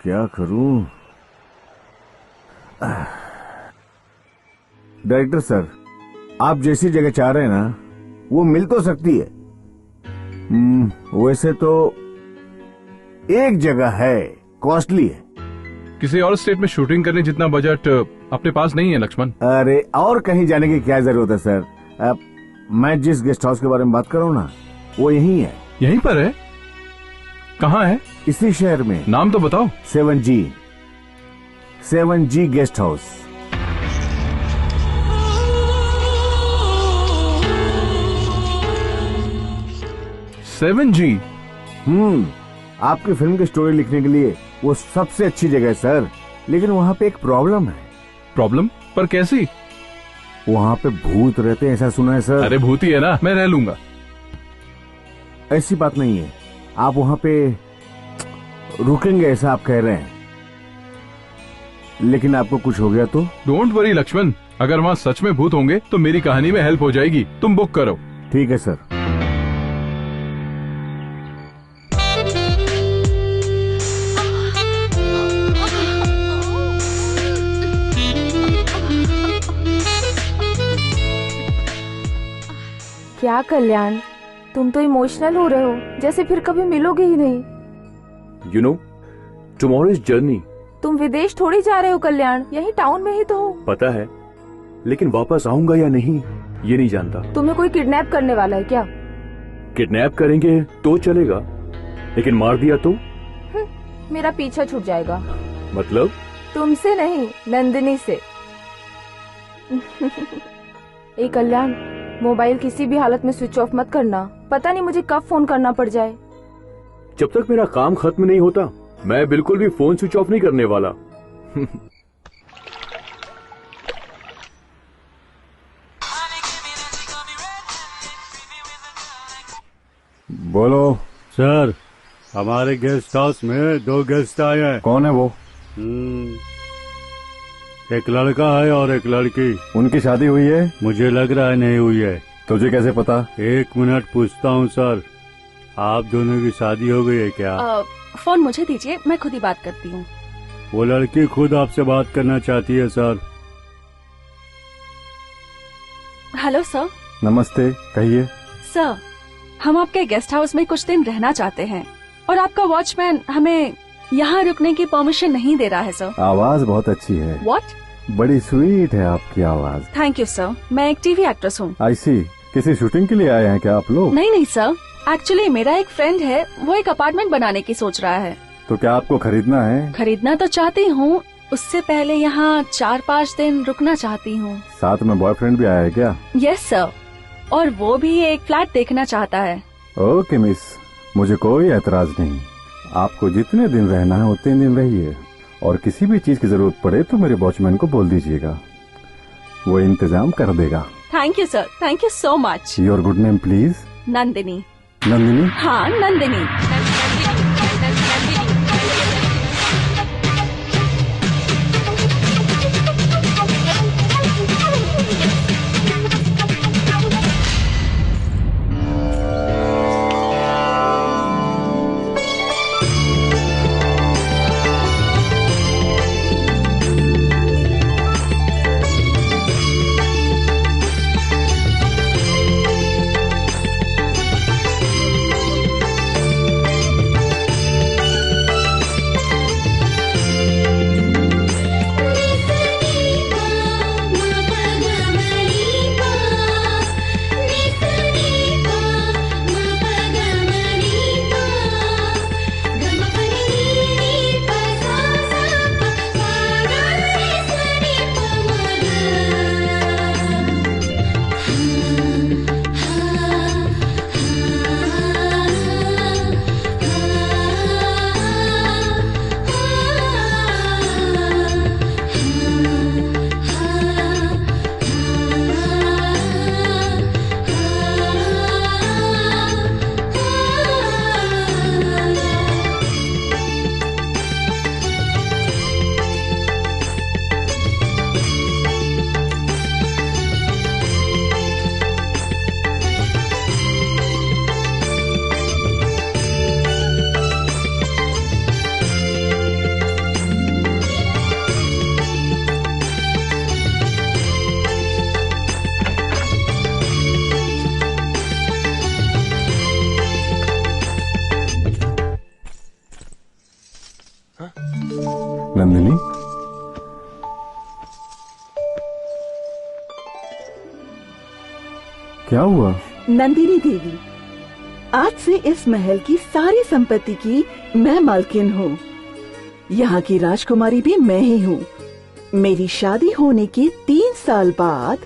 क्या करूं? डायरेक्टर सर, आप जैसी जगह चाह रहे हैं ना वो मिल तो सकती है। वैसे तो एक जगह है, कॉस्टली है। किसी और स्टेट में शूटिंग करने जितना बजट अपने पास नहीं है लक्ष्मण। अरे और कहीं जाने की क्या जरूरत है सर? मैं जिस गेस्ट हाउस के बारे में बात कर रहा हूँ ना वो यहीं है। यहीं पर है? कहाँ है? इसी शहर में। नाम तो बताओ। 7G guest house. सेवन जी। आपकी फिल्म की स्टोरी लिखने के लिए वो सबसे अच्छी जगह है सर, लेकिन वहाँ पे एक प्रॉब्लम है। प्रॉब्लम? पर कैसी? वहाँ पे भूत रहते हैं ऐसा सुना है सर। अरे भूत ही है ना, मैं रह लूंगा। ऐसी बात नहीं है, आप वहाँ पे रुकेंगे ऐसा आप कह रहे हैं, लेकिन आपको कुछ हो गया तो? डोंट वरी लक्ष्मण, अगर वहाँ सच में भूत होंगे तो मेरी कहानी में हेल्प हो जाएगी। तुम बुक करो। ठीक है सर। क्या कल्याण, तुम तो इमोशनल हो रहे हो, जैसे फिर कभी मिलोगे ही नहीं। You know, tomorrow is journey. तुम विदेश थोड़ी जा रहे हो कल्याण, यही टाउन में ही तो हो। पता है, लेकिन वापस आऊंगा या नहीं ये नहीं जानता। तुम्हें कोई किडनैप करने वाला है क्या? किडनैप करेंगे तो चलेगा, लेकिन मार दिया तो? मेरा पीछा छूट जाएगा। मतलब? तुमसे नहीं, नंदिनी से। ए कल्याण, मोबाइल किसी भी हालत में स्विच ऑफ मत करना, पता नहीं मुझे कब फोन करना पड़ जाए। जब तक मेरा काम खत्म नहीं होता मैं बिल्कुल भी फोन स्विच ऑफ नहीं करने वाला। बोलो सर, हमारे गेस्ट हाउस में 2 गेस्ट आए हैं। कौन है वो? एक लड़का है और एक लड़की। उनकी शादी हुई है? मुझे लग रहा है नहीं हुई है। तुझे कैसे पता? 1 मिनट पूछता हूँ सर, आप दोनों की शादी हो गई है क्या? फोन मुझे दीजिए, मैं खुद ही बात करती हूँ। वो लड़की खुद आपसे बात करना चाहती है सर। Hello sir. नमस्ते, कहिए। सर, हम आपके गेस्ट हाउस में कुछ दिन रहना चाहते हैं और आपका वॉचमैन हमें यहाँ रुकने की परमिशन नहीं दे रहा है सर। आवाज बहुत अच्छी है। व्हाट? बड़ी स्वीट है आपकी आवाज। थैंक यू सर, मैं एक टीवी एक्ट्रेस हूँ। आई सी, किसी शूटिंग के लिए आए हैं क्या आप लोग? नहीं सर, एक्चुअली मेरा एक फ्रेंड है, वो एक अपार्टमेंट बनाने की सोच रहा है। तो क्या आपको खरीदना है? खरीदना तो चाहती हूँ, उससे पहले यहाँ 4-5 दिन रुकना चाहती हूँ। साथ में बॉयफ्रेंड भी आया है क्या? यस सर, और वो भी एक फ्लैट देखना चाहता है। ओके मिस, मुझे कोई एतराज नहीं। आपको जितने दिन रहना है उतने दिन रहिए, और किसी भी चीज की जरूरत पड़े तो मेरे वॉचमैन को बोल दीजिएगा, वो इंतजाम कर देगा। Thank you sir, thank you so much. Your good name please? Nandini. Nandini? हाँ, नंदिनी। नंदिनी। क्या हुआ? नंदिनी देवी, आज से इस महल की सारी संपत्ति की मैं मालकिन हूँ। यहाँ की राजकुमारी भी मैं ही हूँ। मेरी शादी होने के 3 साल बाद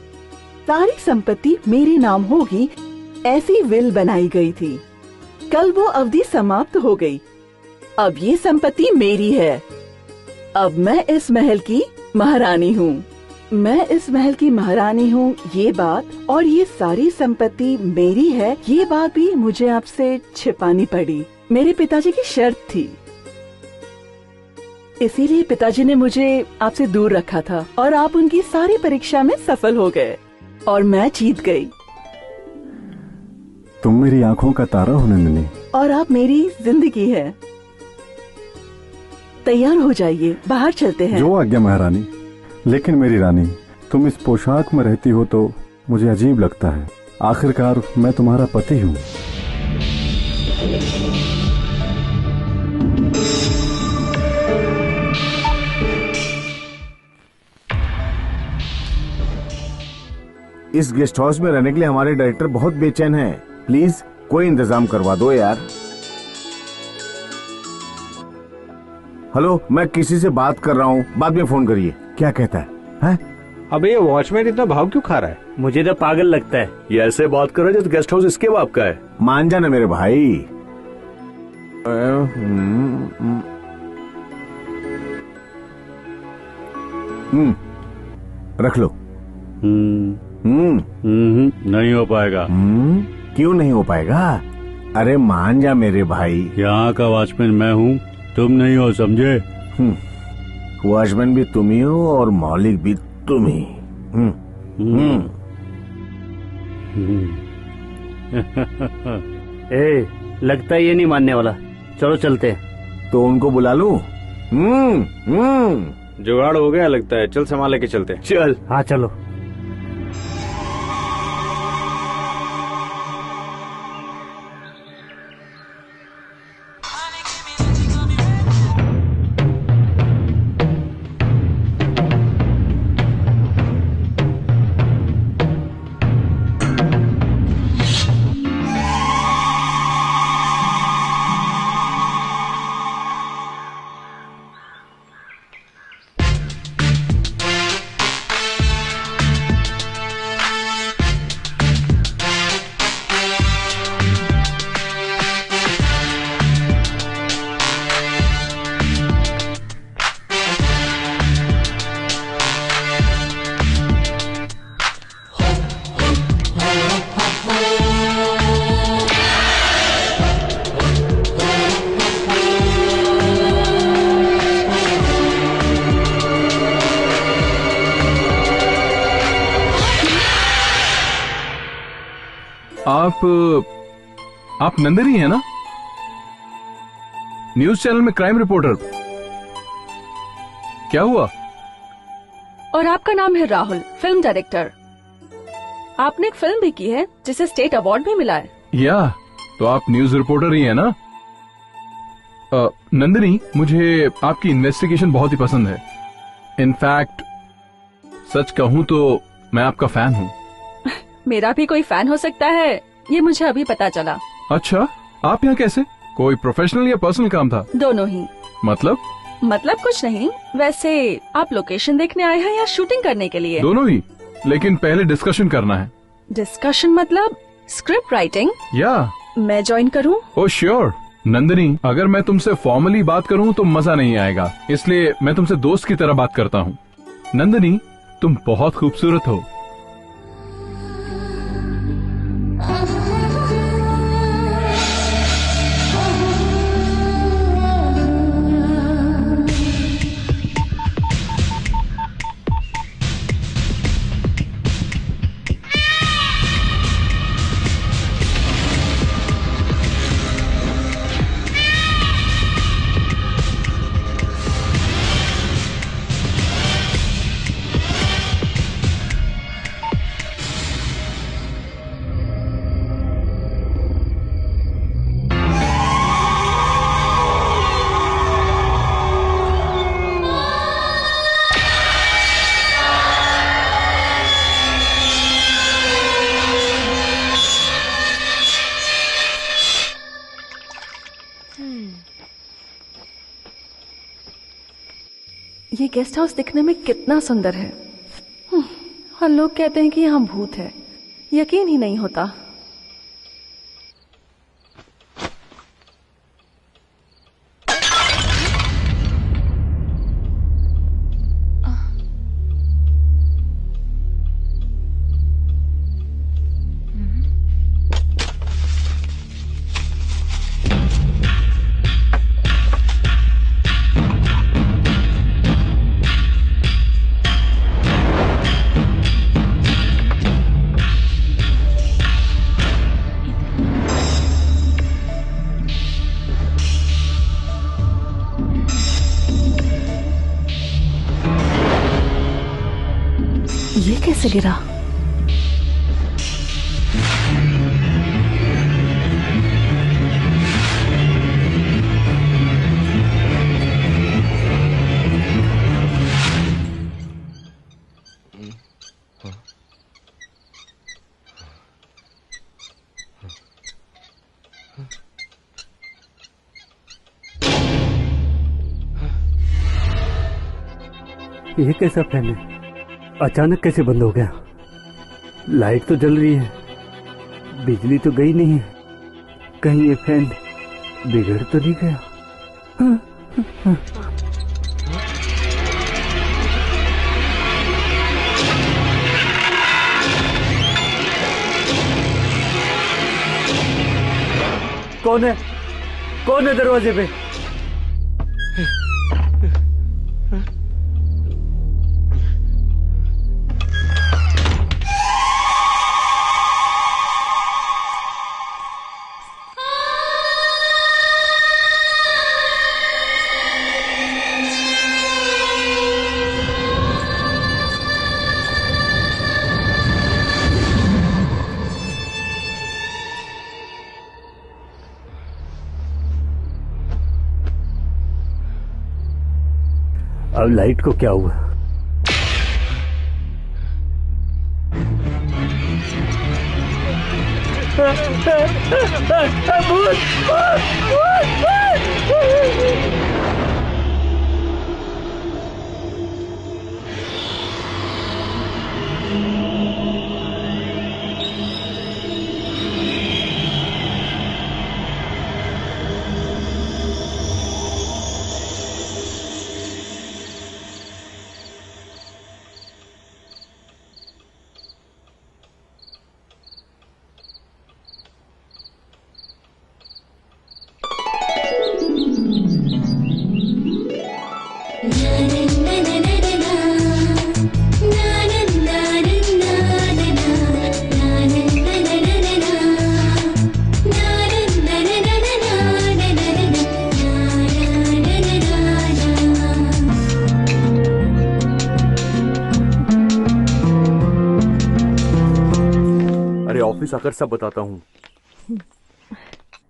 सारी संपत्ति मेरे नाम होगी, ऐसी विल बनाई गई थी। कल वो अवधि समाप्त हो गई। अब ये संपत्ति मेरी है। अब मैं इस महल की महारानी हूँ। मैं इस महल की महारानी हूँ, ये बात और ये सारी संपत्ति मेरी है, ये बात भी मुझे आपसे छिपानी पड़ी। मेरे पिताजी की शर्त थी, इसीलिए पिताजी ने मुझे आपसे दूर रखा था और आप उनकी सारी परीक्षा में सफल हो गए और मैं जीत गई। तुम मेरी आंखों का तारा हो नंदिनी। और आप मेरी जिंदगी है। तैयार हो जाइए, बाहर चलते हैं। जो आज्ञा महारानी। लेकिन मेरी रानी, तुम इस पोशाक में रहती हो तो मुझे अजीब लगता है। आखिरकार मैं तुम्हारा पति हूँ। इस गेस्ट हाउस में रहने के लिए हमारे डायरेक्टर बहुत बेचैन हैं। प्लीज कोई इंतजाम करवा दो यार। हेलो, मैं किसी से बात कर रहा हूँ, बाद में फोन करिए। क्या कहता है? अबे ये वॉचमैन इतना भाव क्यों खा रहा है? मुझे तो पागल लगता है। ये ऐसे बात कर रहा है जैसे गेस्ट हाउस इसके बाप का है। मान जाना मेरे भाई। रख लो। नहीं हो पाएगा। क्यों नहीं हो पाएगा? अरे मान जा मेरे भाई। यहाँ का वॉचमैन मैं हूँ, तुम नहीं हो, समझे? वॉचमैन भी तुम ही हो और मालिक भी तुम ही। लगता है ये नहीं मानने वाला। चलो चलते। तो उनको बुला लूं? जुगाड़ हो गया लगता है। चल संभाल के चलते। चल। हाँ चलो। आप नंदिनी है ना? न्यूज चैनल में क्राइम रिपोर्टर। क्या हुआ? और आपका नाम है राहुल, फिल्म डायरेक्टर। आपने एक फिल्म भी की है जिसे स्टेट अवार्ड भी मिला है। या तो आप न्यूज रिपोर्टर ही है ना? नंदिनी, मुझे आपकी इन्वेस्टिगेशन बहुत ही पसंद है। इनफैक्ट सच कहूँ तो मैं आपका फैन हूँ। मेरा भी कोई फैन हो सकता है, ये मुझे अभी पता चला। अच्छा, आप यहाँ कैसे? कोई प्रोफेशनल या पर्सनल काम था? दोनों ही। मतलब कुछ नहीं। वैसे आप लोकेशन देखने आए हैं या शूटिंग करने के लिए? दोनों ही, लेकिन पहले डिस्कशन करना है। डिस्कशन मतलब स्क्रिप्ट राइटिंग? या मैं ज्वाइन करूं? Oh sure. नंदिनी, अगर मैं तुमसे फॉर्मली बात करूं तो मजा नहीं आएगा, इसलिए मैं तुमसे दोस्त की तरह बात करता हूं। नंदिनी, तुम बहुत खूबसूरत हो। ये गेस्ट हाउस दिखने में कितना सुंदर है। और लोग कहते हैं कि यहाँ भूत है, यकीन ही नहीं होता। ये कैसे गिरा? ये कैसा फैन है? अचानक कैसे बंद हो गया? लाइट तो जल रही है, बिजली तो गई नहीं है। कहीं ये फैन बिगड़ तो नहीं गया? कौन है? कौन है दरवाजे पे? अब लाइट को क्या हुआ? ऑफिस आकर सब बताता हूँ।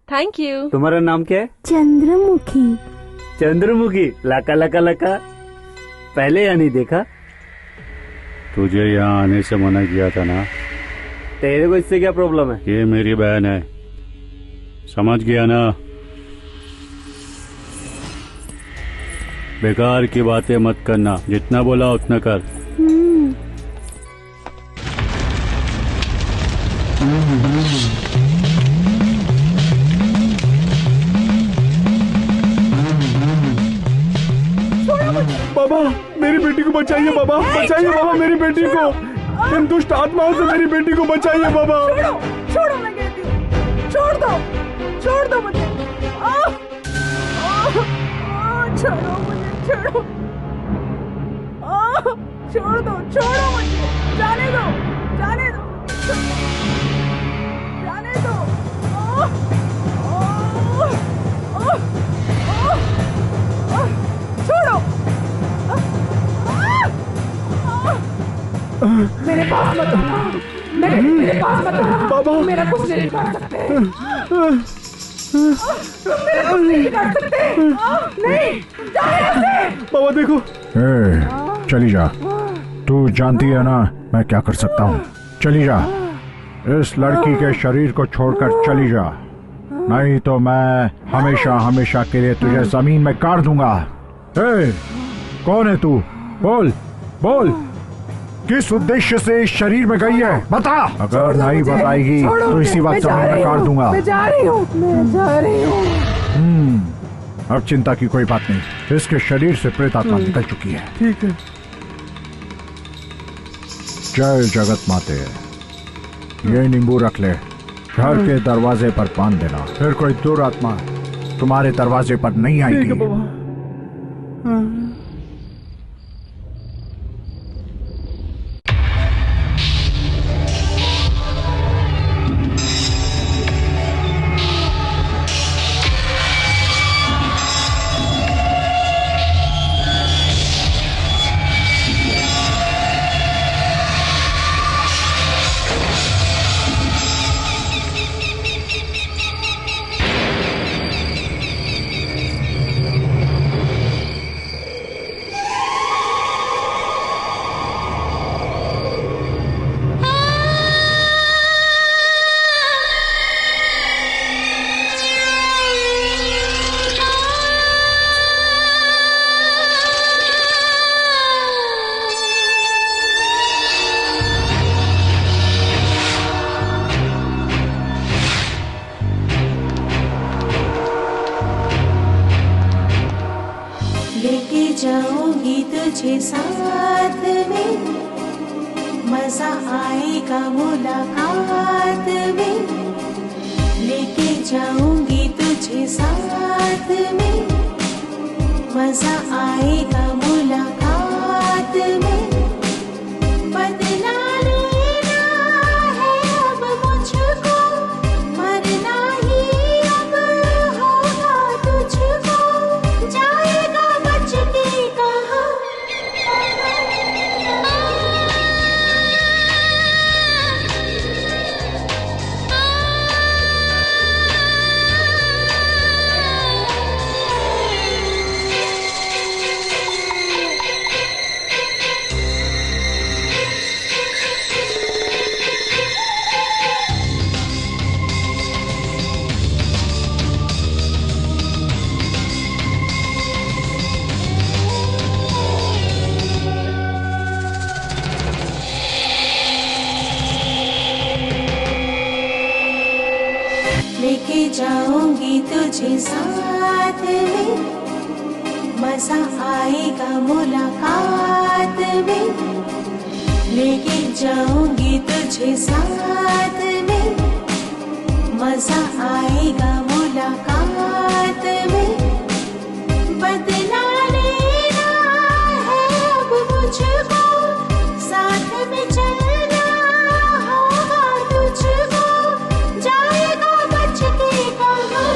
Thank you. तुम्हारा नाम क्या है? चंद्रमुखी। चंद्रमुखी, लका लका लका। पहले या नहीं देखा? तुझे यहाँ आने से मना किया था ना। तेरे को इससे क्या प्रॉब्लम है? ये मेरी बहन है, समझ गया ना? बेकार की बातें मत करना, जितना बोला उतना कर। बाबा, मेरी बेटी को बचाइए बाबा, बचाइए बाबा मेरी बेटी को। इन दुष्ट आत्माओं से मेरी बेटी को बचाइए बाबा। छोड़ो, मैं कहती हूँ, छोड़ दो मुझे। छोड़ो मुझे, छोड़ो। छोड़ो मुझे, जाने दो। जाने दो। छोड़ो। मेरे पास मत आना, मेरे पास मत आना बाबा, मेरा कुछ नहीं कर सकते। मेरा कुछ नहीं कर सकते। नहीं, जाओ यहाँ से। बाबा देखो। चली जा, तू जानती है ना मैं क्या कर सकता हूँ। चली जा, इस लड़की के शरीर को छोड़कर चली जा, नहीं तो मैं हमेशा हमेशा के लिए तुझे जमीन में काट दूंगा। कौन है तू? बोल बोल, किस उद्देश्य से इस शरीर में गई है? बता। अगर नहीं बताएगी तो इसी वक्त मैं काट दूंगा। मैं जा रही हूँ। अब चिंता की कोई बात नहीं, इसके शरीर से प्रेत आत्मा निकल चुकी है। ठीक है। जय जगत माते। ये नींबू रख ले, घर के दरवाजे पर बांध देना, फिर कोई दुरात्मा तुम्हारे दरवाजे पर नहीं आएगी। ठीक है बाबा। जाऊंगी तुझे साथ में, मजा आएगा मुलाकात में। लेके जाऊंगी तुझे साथ में, मजा आएगा मुलाकात में। बदला लेना है अब मुझको, मरना ही अब होगा तुझको। जाएगा बच के कहाँ, लेके जाऊंगी तुझे साथ में, मजा आएगा मुलाकात में। लेके जाऊंगी तुझे साथ में, मजा आएगा मुलाकात में। बदला लेना है अब मुझको, साथ में चलना होगा तुझको। जाएगा बच के कहाँ,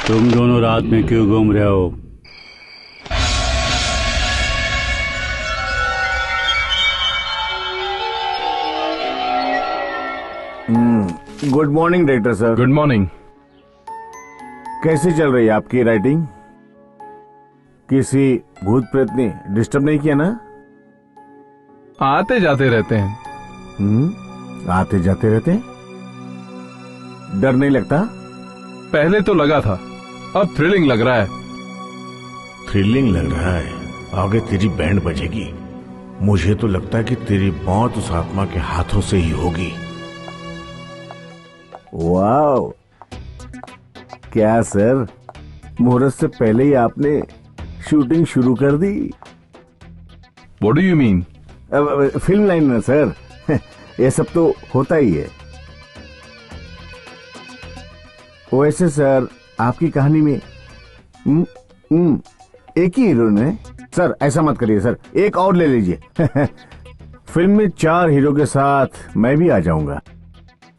तुम दोनों रात में क्यों घूम रहे हो? Good morning director sir. Good morning. कैसी चल रही है आपकी राइटिंग? किसी भूत प्रेत ने डिस्टर्ब नहीं किया ना? आते जाते रहते हैं। आते जाते रहते हैं? डर नहीं लगता? पहले तो लगा था, अब थ्रिलिंग लग रहा है। थ्रिलिंग लग रहा है? आगे तेरी बैंड बजेगी। मुझे तो लगता है कि तेरी मौत उस आत्मा के हाथों से ही होगी। वाओ, क्या सर, मुहूर्त से पहले ही आपने शूटिंग शुरू कर दी। What do you mean? Film line में सर। ये सब तो होता ही है। वैसे सर आपकी कहानी में एक ही हीरोइन है सर, ऐसा मत करिए सर, एक और ले लीजिए। फिल्म में 4 हीरो के साथ मैं भी आ जाऊंगा,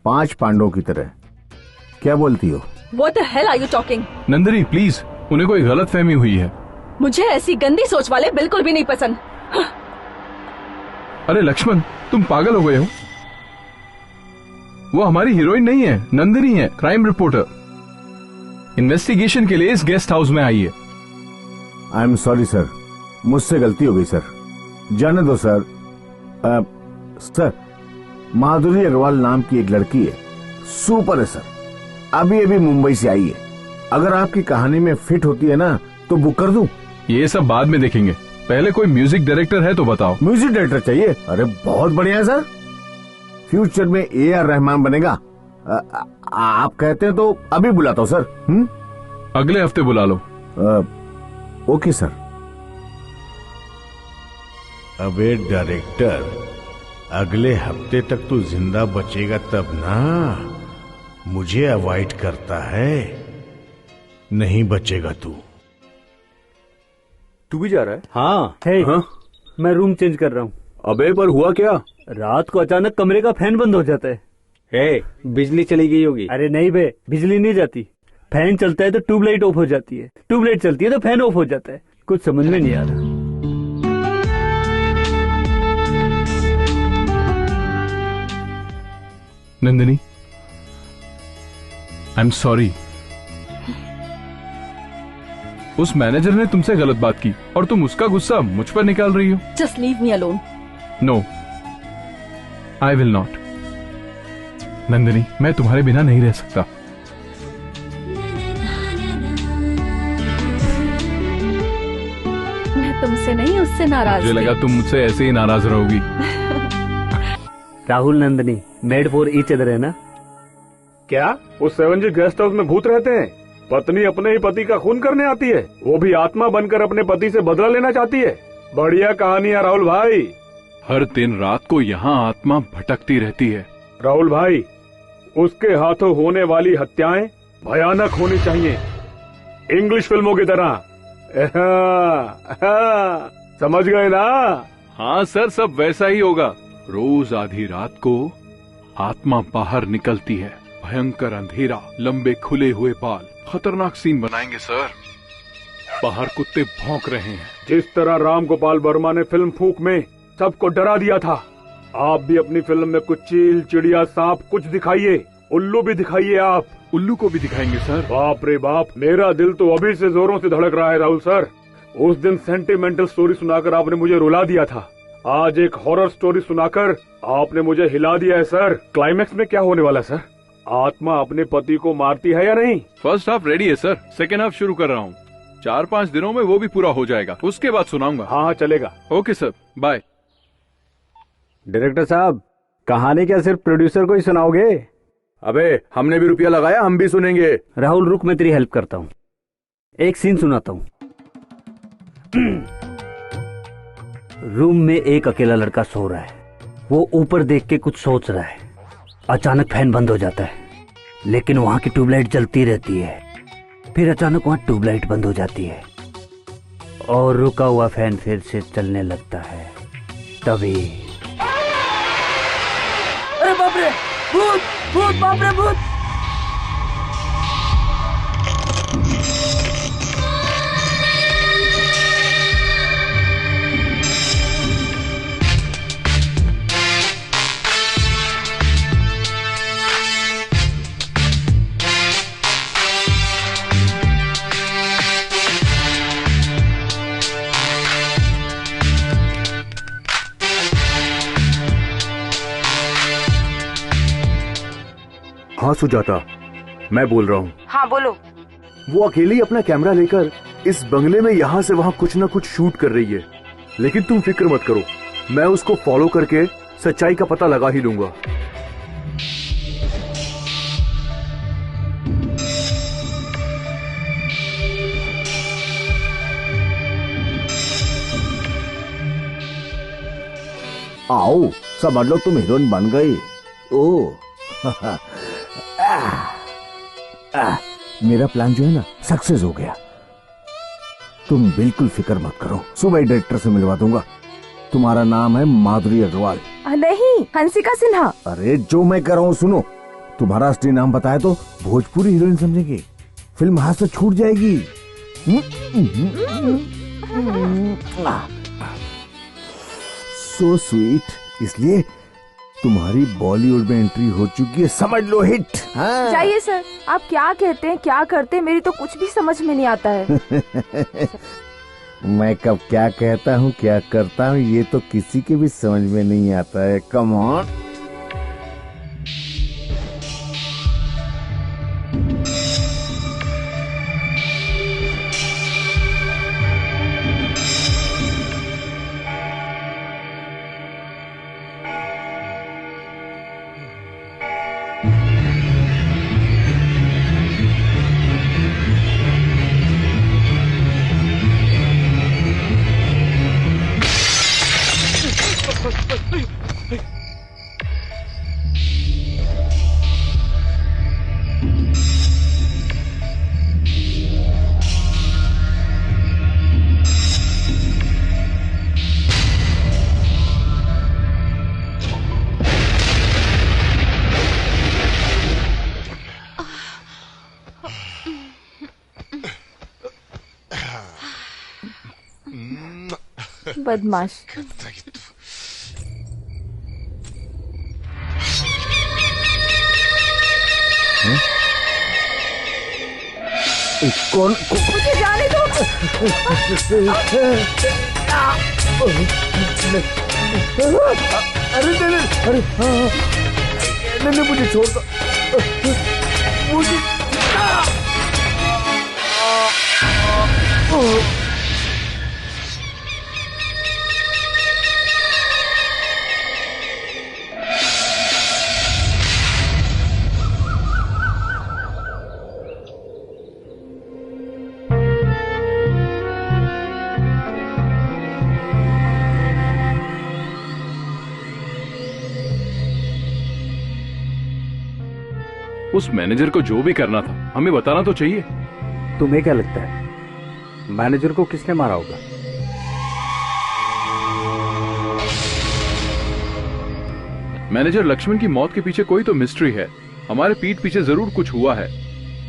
5 पांडवों की तरह। क्या बोलती हो? What the hell are you talking? Nandini please, उन्हें कोई गलत फहमी हुई है। मुझे ऐसी गंदी सोच वाले बिल्कुल भी नहीं पसंद। अरे लक्ष्मण, तुम पागल हो गए हो? वो हमारी हीरोइन नहीं है, नंदिनी है, क्राइम रिपोर्टर। इन्वेस्टिगेशन के लिए इस गेस्ट हाउस में आई है। आई एम सॉरी सर, मुझसे गलती हो गई सर, जाने दो सर। सर माधुरी अग्रवाल नाम की एक लड़की है, सुपर है सर, अभी अभी मुंबई से आई है। अगर आपकी कहानी में फिट होती है ना तो बुक कर दूं? ये सब बाद में देखेंगे, पहले कोई म्यूजिक डायरेक्टर है तो बताओ। म्यूजिक डायरेक्टर चाहिए? अरे बहुत बढ़िया है सर, फ्यूचर में AR रहमान बनेगा। आप कहते हैं तो अभी बुलाता हूँ सर। अगले हफ्ते बुला लो। Okay sir. अबे डायरेक्टर, अगले हफ्ते तक तू जिंदा बचेगा तब ना। मुझे अवॉइड करता है, नहीं बचेगा तू। तू भी जा रहा है? हाँ, है। हाँ? मैं रूम चेंज कर रहा हूँ। अबे पर हुआ क्या? रात को अचानक कमरे का फैन बंद हो जाता है। बिजली चली गई होगी। अरे नहीं बे, बिजली नहीं जाती। फैन चलता है तो ट्यूबलाइट ऑफ हो जाती है, ट्यूबलाइट चलती है तो फैन ऑफ हो जाता है। कुछ समझ में नहीं आ रहा। Nandini, I am sorry. उस मैनेजर ने तुमसे गलत बात की और तुम उसका गुस्सा मुझ पर निकाल रही हो। Just leave me alone. No, I will not. Nandini, मैं तुम्हारे बिना नहीं रह सकता। मैं तुमसे नहीं, उससे नाराज। मुझे लगा तुम मुझसे ऐसे ही नाराज रहोगी। Rahul Nandini made for each other है ना? क्या उस 7G गेस्ट हाउस में भूत रहते हैं? पत्नी अपने ही पति का खून करने आती है, वो भी आत्मा बनकर अपने पति से बदला लेना चाहती है। बढ़िया कहानी है राहुल भाई। हर दिन रात को यहाँ आत्मा भटकती रहती है। राहुल भाई, उसके हाथों होने वाली हत्याएं भयानक होनी चाहिए, इंग्लिश फिल्मों की तरह। समझ गए ना? हाँ सर, सब वैसा ही होगा। रोज आधी रात को आत्मा बाहर निकलती है, भयंकर अंधेरा, लंबे खुले हुए बाल, खतरनाक सीन बनाएंगे सर। बाहर कुत्ते भौंक रहे हैं। जिस तरह राम गोपाल वर्मा ने फिल्म फूंक में सबको डरा दिया था, आप भी अपनी फिल्म में कुछ चील, चिड़िया, सांप कुछ दिखाइए, उल्लू भी दिखाइए। आप उल्लू को भी दिखाएंगे सर? बाप रे बाप, मेरा दिल तो अभी से जोरों से धड़क रहा है राहुल सर। उस दिन सेंटिमेंटल स्टोरी सुनाकर आपने मुझे रुला दिया था, आज एक हॉरर स्टोरी सुनाकर आपने मुझे हिला दिया है सर। क्लाइमेक्स में क्या होने वाला है सर? आत्मा अपने पति को मारती है या नहीं? फर्स्ट हाफ रेडी है सर, सेकेंड हाफ शुरू कर रहा हूँ। 4-5 दिनों में वो भी पूरा हो जाएगा, उसके बाद सुनाऊंगा। हाँ चलेगा। Okay sir, bye. डायरेक्टर साहब, कहानी क्या सिर्फ प्रोड्यूसर को ही सुनाओगे? अबे हमने भी रुपया लगाया, हम भी सुनेंगे। राहुल रुक, मैं तेरी हेल्प करता हूँ। एक सीन सुनाता हूँ। रूम में एक अकेला लड़का सो रहा है, वो ऊपर देख के कुछ सोच रहा है। अचानक फैन बंद हो जाता है, लेकिन वहां की ट्यूबलाइट जलती रहती है। फिर अचानक वहां ट्यूबलाइट बंद हो जाती है और रुका हुआ फैन फिर से चलने लगता है। तभी अरे बाप रे, भूत भूत, बाप रे भूत। हाँ सुजाता, मैं बोल रहा हूँ। हाँ बोलो। वो अकेली अपना कैमरा लेकर इस बंगले में यहाँ से वहाँ कुछ ना कुछ शूट कर रही है, लेकिन तुम फिक्र मत करो, मैं उसको फॉलो करके सच्चाई का पता लगा ही लूंगा। आओ समझ लो तुम हीरोइन बन गई। ओ मेरा प्लान जो है ना सक्सेस हो गया। तुम बिल्कुल फिक्र मत करो, सुबह डायरेक्टर से मिलवा दूंगा। तुम्हारा नाम है माधुरी अग्रवाल। नहीं, हंसिका सिन्हा। अरे जो मैं कह रहा हूँ सुनो, तुम्हारा असली नाम बताया तो भोजपुरी हीरोइन समझेंगे, फिल्म हाथ से छूट जाएगी। So sweet. इसलिए तुम्हारी बॉलीवुड में एंट्री हो चुकी है, समझ लो हिट। हाँ। जाइए सर, आप क्या कहते हैं क्या करते हैं मेरी तो कुछ भी समझ में नहीं आता है। मैं कब क्या कहता हूँ क्या करता हूँ ये तो किसी के भी समझ में नहीं आता है। Come on. बदमाश। कौन? मुझे जाने दो। अरे अरे नहीं, मुझे छोड़ दो। मुझे उस मैनेजर को जो भी करना था हमें बताना तो चाहिए। तुम्हें क्या लगता है मैनेजर को किसने मारा होगा? मैनेजर लक्ष्मण की मौत के पीछे कोई तो मिस्ट्री है। हमारे पीठ पीछे जरूर कुछ हुआ है।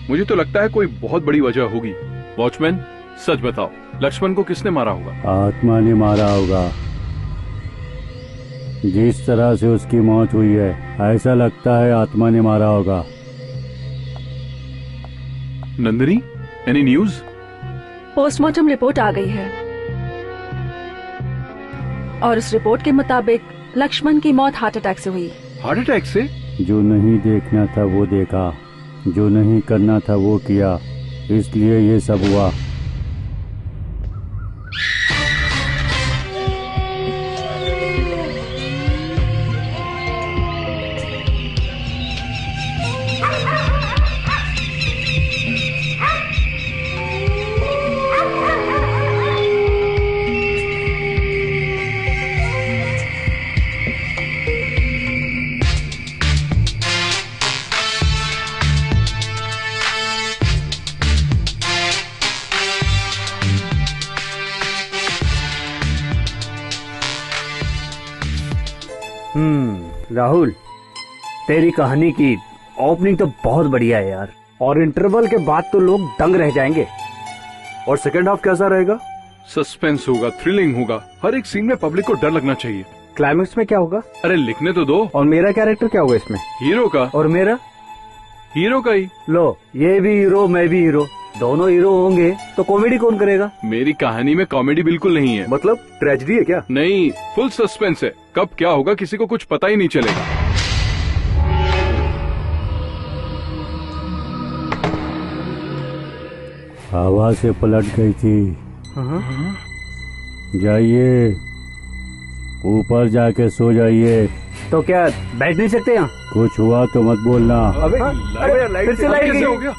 मुझे तो लगता है कोई बहुत बड़ी वजह होगी। वॉचमैन सच बताओ, लक्ष्मण को किसने मारा होगा? आत्मा ने मारा होगा। जिस तरह से उसकी मौत हुई है ऐसा लगता है आत्मा ने मारा होगा। Nandini, any news? Postmortem report आ गई है और उस रिपोर्ट के मुताबिक लक्ष्मण की मौत हार्ट अटैक से हुई। हार्ट अटैक से? जो नहीं देखना था वो देखा, जो नहीं करना था वो किया, इसलिए ये सब हुआ। राहुल, तेरी कहानी की ओपनिंग तो बहुत बढ़िया है यार, और इंटरवल के बाद तो लोग दंग रह जाएंगे। और सेकंड हाफ कैसा रहेगा? सस्पेंस होगा, थ्रिलिंग होगा, हर एक सीन में पब्लिक को डर लगना चाहिए। क्लाइमेक्स में क्या होगा? अरे लिखने तो दो। और मेरा कैरेक्टर क्या होगा इसमें? हीरो का। और मेरा? हीरो का ही। लो, ये भी हीरो मैं भी हीरो, दोनों हीरो होंगे तो कॉमेडी कौन करेगा? मेरी कहानी में कॉमेडी बिल्कुल नहीं है। मतलब ट्रेजेडी है क्या? नहीं, फुल सस्पेंस है। कब क्या होगा किसी को कुछ पता ही नहीं चलेगा। हवा से पलट गई थी। जाइए ऊपर जाके सो जाइए। तो क्या बैठ नहीं सकते यहाँ? कुछ हुआ तो मत बोलना। अबे फिर से लाइट कैसे हो गया?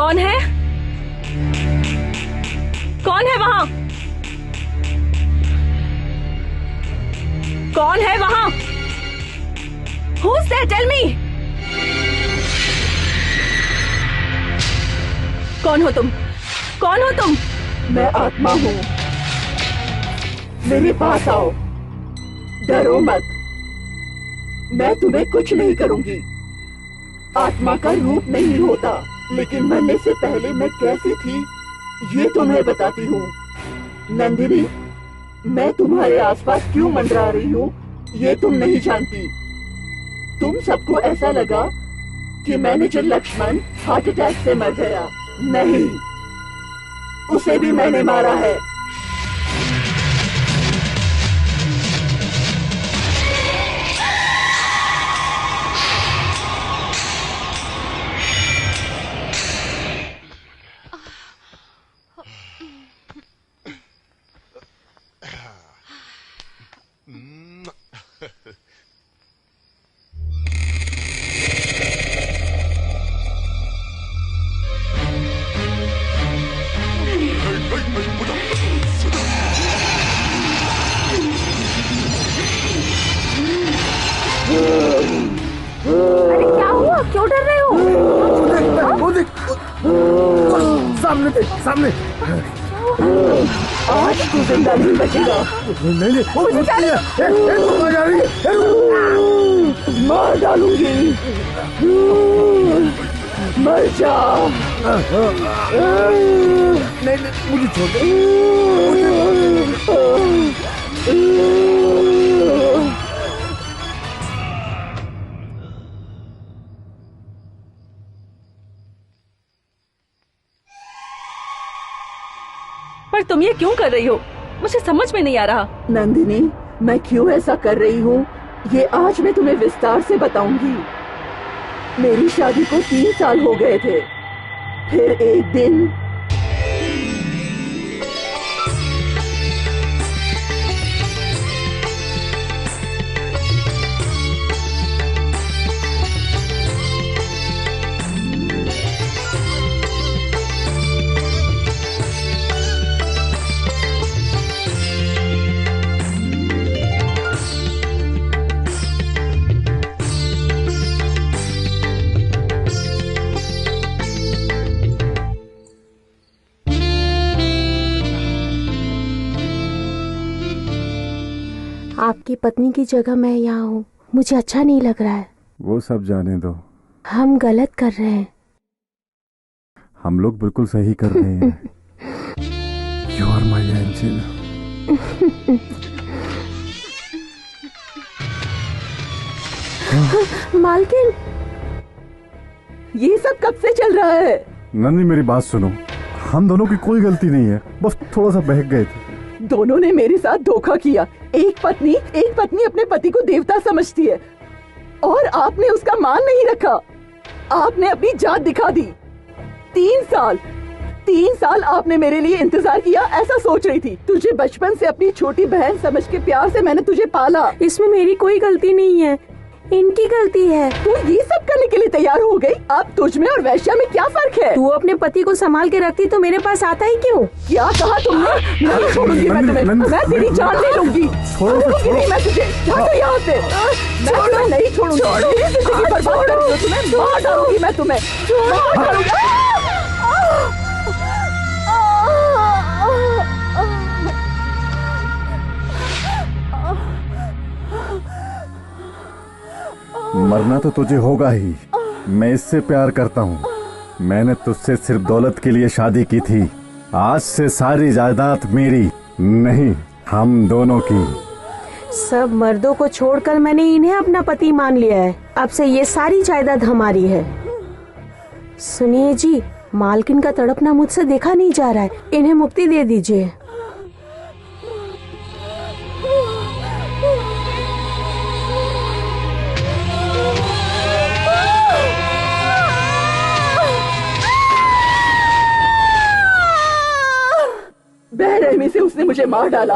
कौन है? कौन है वहां? कौन है वहां? Who's there? Tell me. कौन हो तुम? कौन हो तुम? मैं आत्मा हूँ। मेरे पास आओ, डरो मत। मैं तुम्हें कुछ नहीं करूंगी। आत्मा का रूप नहीं होता, लेकिन मरने से पहले मैं कैसी थी ये तुम्हें बताती हूँ। नंदिनी, मैं तुम्हारे आसपास क्यों मंडरा रही हूँ ये तुम नहीं जानती। तुम सबको ऐसा लगा कि मैनेजर लक्ष्मण हार्ट अटैक से मर गया। नहीं, उसे भी मैंने मारा है। अरे क्या हुआ? क्यों डर रहे हो? वो देख, सामने देख, सामने। आज तू जिंदा नहीं बचेगा। नहीं, वो उठती है, जा रही है। मार डालूंगी। मर जा। नहीं, मुझे छोड़ दे। पर तुम ये क्यों कर रही हो? मुझे समझ में नहीं आ रहा। नंदिनी, मैं क्यों ऐसा कर रही हूँ ये आज मैं तुम्हें विस्तार से बताऊंगी। मेरी शादी को 3 साल हो गए थे। फिर एक दिन आपकी पत्नी की जगह मैं यहाँ हूँ। मुझे अच्छा नहीं लग रहा है। वो सब जाने दो, हम गलत कर रहे हैं। हम लोग बिल्कुल सही कर रहे हैं। You are my angel. मालकिन, ये सब कब से चल रहा है? नंदी, मेरी बात सुनो। हम दोनों की कोई गलती नहीं है, बस थोड़ा सा बहक गए थे। दोनों ने मेरे साथ धोखा किया। एक पत्नी अपने पति को देवता समझती है और आपने उसका मान नहीं रखा। आपने अपनी जात दिखा दी। 3 साल आपने मेरे लिए इंतजार किया, ऐसा सोच रही थी। तुझे बचपन से अपनी छोटी बहन समझ के प्यार से मैंने तुझे पाला। इसमें मेरी कोई गलती नहीं है, इनकी गलती है। तू ये सब करने के लिए तैयार हो गई? अब तुझ में और वैश्या में क्या फर्क है? तू अपने पति को संभाल के रखती तो मेरे पास आता ही क्यों? क्या कहा तुमने? नहीं छोड़ूंगी मैं तुम्हें। मैं तेरी जान ले लूंगी। छोड़ूंगी नहीं मैं तुझे। हटो यहाँ से। मैं तुम्हें नहीं छोड़ूंगी। मेरी जिंदगी बर्बाद कर दो तुम्हें। मार डालूंगी मैं तुम्हें। मार डालूंगी। मरना तो तुझे होगा ही। मैं इससे प्यार करता हूँ। मैंने तुझसे सिर्फ दौलत के लिए शादी की थी। आज से सारी जायदाद मेरी नहीं, हम दोनों की। सब मर्दों को छोड़कर मैंने इन्हें अपना पति मान लिया है। अब से ये सारी जायदाद हमारी है। सुनिए जी, मालकिन का तड़पना मुझसे देखा नहीं जा रहा है। इन्हें मुक्ति दे दीजिए। बेरहमी से उसने मुझे मार डाला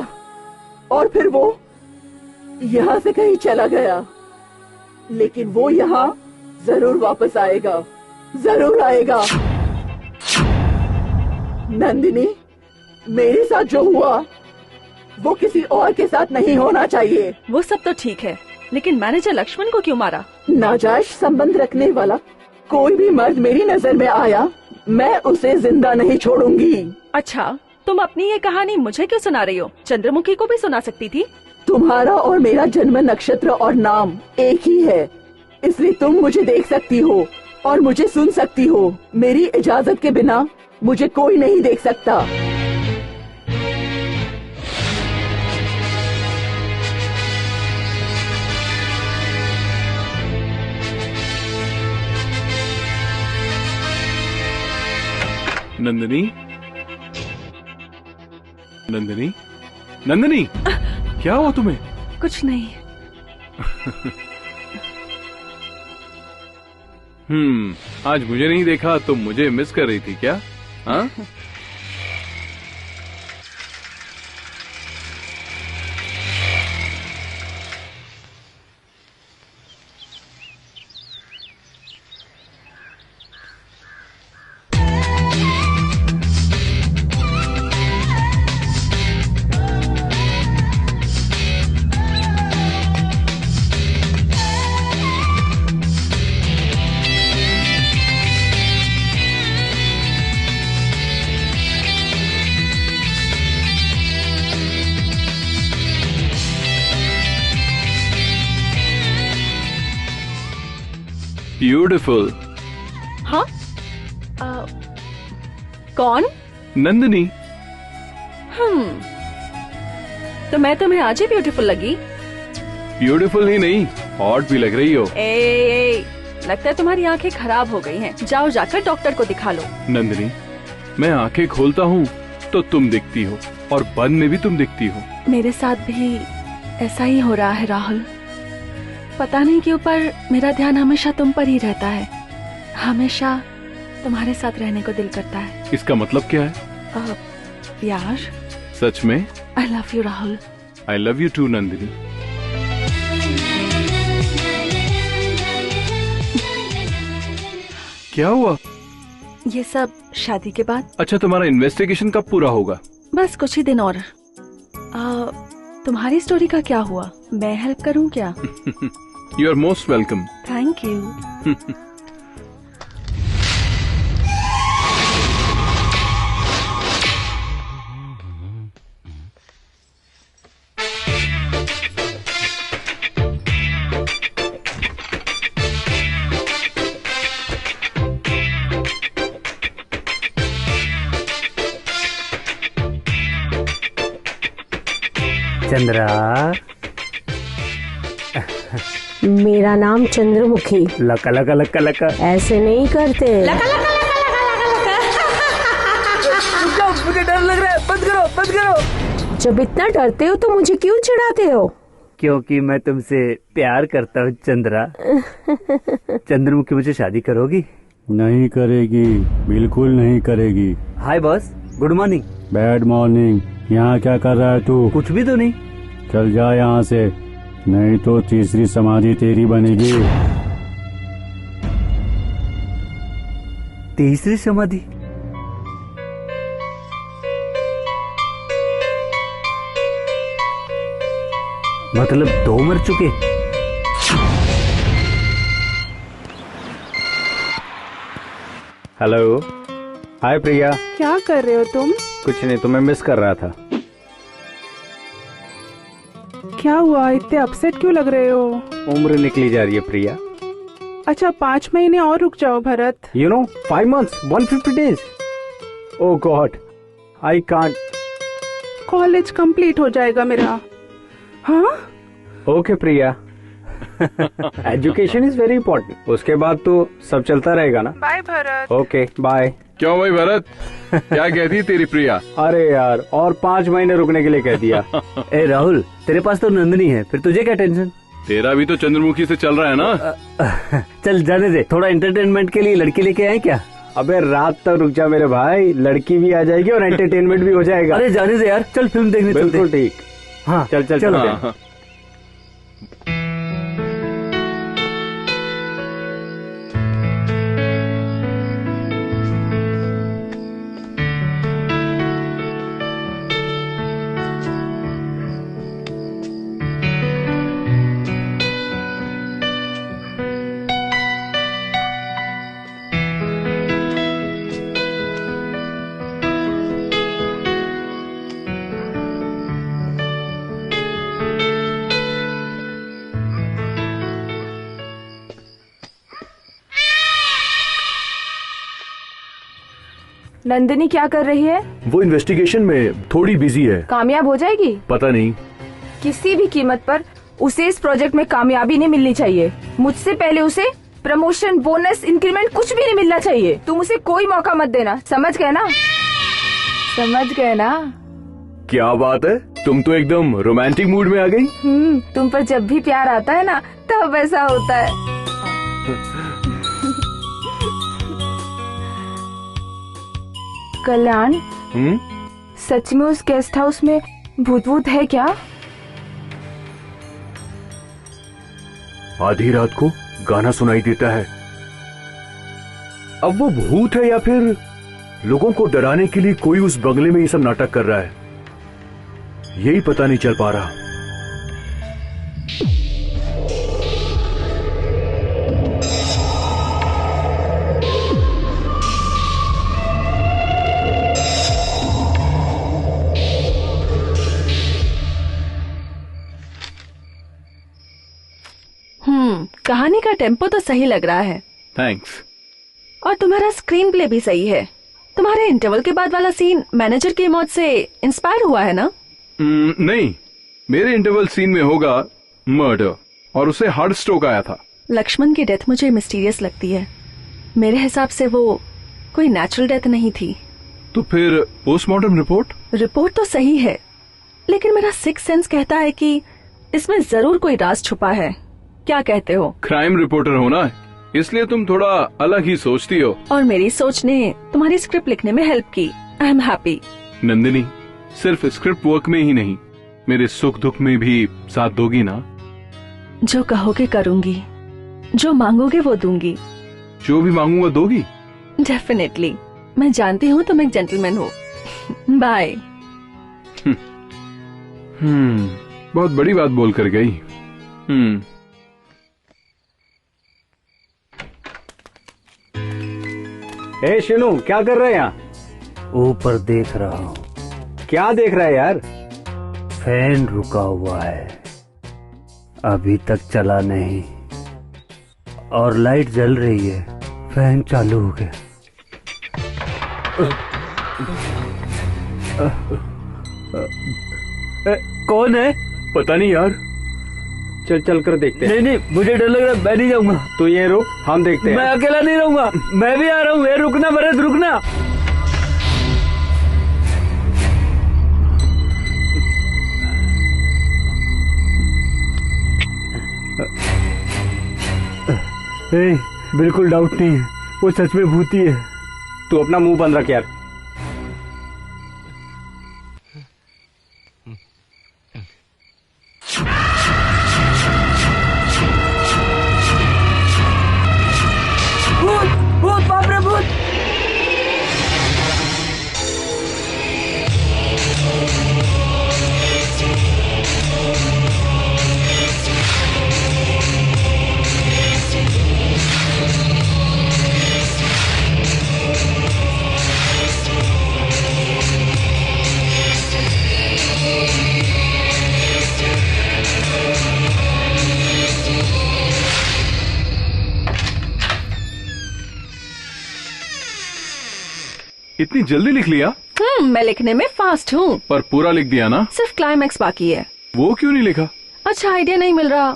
और फिर वो यहाँ से कहीं चला गया। लेकिन वो यहाँ जरूर वापस आएगा, जरूर आएगा। नंदिनी, मेरे साथ जो हुआ वो किसी और के साथ नहीं होना चाहिए। वो सब तो ठीक है, लेकिन मैनेजर लक्ष्मण को क्यों मारा? नाजायज संबंध रखने वाला कोई भी मर्द मेरी नजर में आया, मैं उसे जिंदा नहीं छोड़ूंगी। अच्छा, तुम अपनी ये कहानी मुझे क्यों सुना रही हो? चंद्रमुखी को भी सुना सकती थी। तुम्हारा और मेरा जन्म नक्षत्र और नाम एक ही है, इसलिए तुम मुझे देख सकती हो और मुझे सुन सकती हो। मेरी इजाजत के बिना मुझे कोई नहीं देख सकता। नंदिनी, नंदिनी, नंदिनी, क्या हुआ तुम्हें? कुछ नहीं। आज मुझे नहीं देखा तो मुझे मिस कर रही थी क्या? हाँ? ब्यूटिफुल। हाँ? कौन? नंदिनी। तो मैं तुम्हें आज ही ब्यूटीफुल लगी? ब्यूटीफुल ही नहीं, हॉट भी लग रही हो। लगता है तुम्हारी आंखें खराब हो गई हैं। जाओ जाकर डॉक्टर को दिखा लो। नंदिनी, मैं आंखें खोलता हूँ तो तुम दिखती हो और बंद में भी तुम दिखती हो। मेरे साथ भी ऐसा ही हो रहा है राहुल। पता नहीं क्यों पर मेरा ध्यान हमेशा तुम पर ही रहता है। हमेशा तुम्हारे साथ रहने को दिल करता है। इसका मतलब क्या है? प्यार। सच में? I love you Rahul. I love you too Nandini. क्या हुआ? ये सब शादी के बाद। अच्छा, तुम्हारा इन्वेस्टिगेशन कब पूरा होगा? बस कुछ ही दिन और। तुम्हारी स्टोरी का क्या हुआ? मैं हेल्प करूं क्या? You are most welcome. Thank you. Chandra, मेरा नाम चंद्रमुखी। लका लका लका लका। ऐसे नहीं करते। लका लका लका लका लका। मुझे डर लग रहा है, बंद करो बंद करो। जब इतना डरते हो तो मुझे क्यों चिढ़ाते हो? क्योंकि मैं तुमसे प्यार करता हूँ चंद्रा। चंद्रमुखी, मुझे शादी करोगी? नहीं करेगी, बिल्कुल नहीं करेगी। Hi boss, good morning. Bad morning. यहाँ क्या कर रहा है तू? कुछ भी तो नहीं। चल जा यहाँ से, नहीं तो तीसरी समाधि तेरी बनेगी। तीसरी समाधि? मतलब 2 मर चुके? हेलो। हाय प्रिया। क्या कर रहे हो तुम? कुछ नहीं, तुम्हें मिस कर रहा था। क्या हुआ, इतने अपसेट क्यों लग रहे हो? उम्र निकली जा रही है प्रिया। अच्छा, 5 महीने और रुक जाओ Bharat. You know 5 months 150 days। Oh God, I can't. College complete हो जाएगा मेरा। हाँ? Okay Priya, education is very important. उसके बाद तो सब चलता रहेगा ना। बाय भरत। Okay bye. क्यों भाई भरत, क्या कहती तेरी प्रिया? अरे यार, और 5 महीने रुकने के लिए कह दिया। ए राहुल, तेरे पास तो नंदिनी है, फिर तुझे क्या टेंशन? तेरा भी तो चंद्रमुखी से चल रहा है ना। चल जाने दे, थोड़ा एंटरटेनमेंट के लिए लड़की लेके आए क्या? अबे रात तक रुक जा मेरे भाई, लड़की भी आ जाएगी और एंटरटेनमेंट भी हो जाएगा। अरे जाने दे यार, चल फिल्म देखने चलते। बिल्कुल ठीक। हाँ चल चल चल। चल। नंदिनी क्या कर रही है? वो इन्वेस्टिगेशन में थोड़ी बिजी है। कामयाब हो जाएगी? पता नहीं। किसी भी कीमत पर उसे इस प्रोजेक्ट में कामयाबी नहीं मिलनी चाहिए। मुझसे पहले उसे प्रमोशन, बोनस, इंक्रीमेंट कुछ भी नहीं मिलना चाहिए। तुम उसे कोई मौका मत देना, समझ गए ना? समझ गए ना? क्या बात है, तुम तो एकदम रोमांटिक मूड में आ गई। तुम पर जब भी प्यार आता है ना तब ऐसा होता है। कल्याण, सच में उस गेस्ट हाउस में भूत वूत है क्या? आधी रात को गाना सुनाई देता है। अब वो भूत है या फिर लोगों को डराने के लिए कोई उस बंगले में ये सब नाटक कर रहा है, यही पता नहीं चल पा रहा। कहानी का टेम्पो तो सही लग रहा है। थैंक्स। और तुम्हारा स्क्रीन प्ले भी सही है। तुम्हारे इंटरवल के बाद वाला सीन मैनेजर की मौत से इंस्पायर हुआ है ना? नहीं, मेरे इंटरवल सीन में होगा मर्डर और उसे हार्ट स्ट्रोक आया था। लक्ष्मण की डेथ मुझे मिस्टीरियस लगती है। मेरे हिसाब से वो कोई नेचुरल डेथ नहीं थी। तो फिर पोस्टमार्टम रिपोर्ट तो सही है, लेकिन मेरा सिक्स सेंस कहता है कि इसमें जरूर कोई राज छुपा है। क्या कहते हो? क्राइम रिपोर्टर होना है, इसलिए तुम थोड़ा अलग ही सोचती हो। और मेरी सोच ने तुम्हारी स्क्रिप्ट लिखने में हेल्प की। I am happy. नंदिनी, सिर्फ स्क्रिप्ट वर्क में ही नहीं, मेरे सुख दुख में भी साथ दोगी ना? जो कहोगे करूंगी, जो मांगोगे वो दूंगी। जो भी मांगूंगा दोगी? डेफिनेटली। मैं जानती हूँ तुम एक जेंटलमैन हो। बाय। बहुत बड़ी बात बोल कर गई। ए शिनू, क्या कर रहे हैं यहाँ? ऊपर देख रहा हूँ। क्या देख रहा है यार? फैन रुका हुआ है, अभी तक चला नहीं, और लाइट जल रही है, फैन चालू हो गया। कौन है? पता नहीं यार। चल चल कर देखते हैं। नहीं, मुझे डर लग रहा है, मैं नहीं जाऊंगा। तो ये रुक, हम देखते हैं। मैं अकेला नहीं रहूंगा, मैं भी आ रहा हूँ। रुकना भरत, रुकना। बिल्कुल डाउट नहीं है, वो सच में भूती है। तू अपना मुंह बंद रख यार। भूत, बाप रे भूत। इतनी जल्दी लिख लिया? मैं लिखने में फास्ट हूँ। पर पूरा लिख दिया ना? सिर्फ क्लाइमैक्स बाकी है। वो क्यों नहीं लिखा? अच्छा आइडिया नहीं मिल रहा।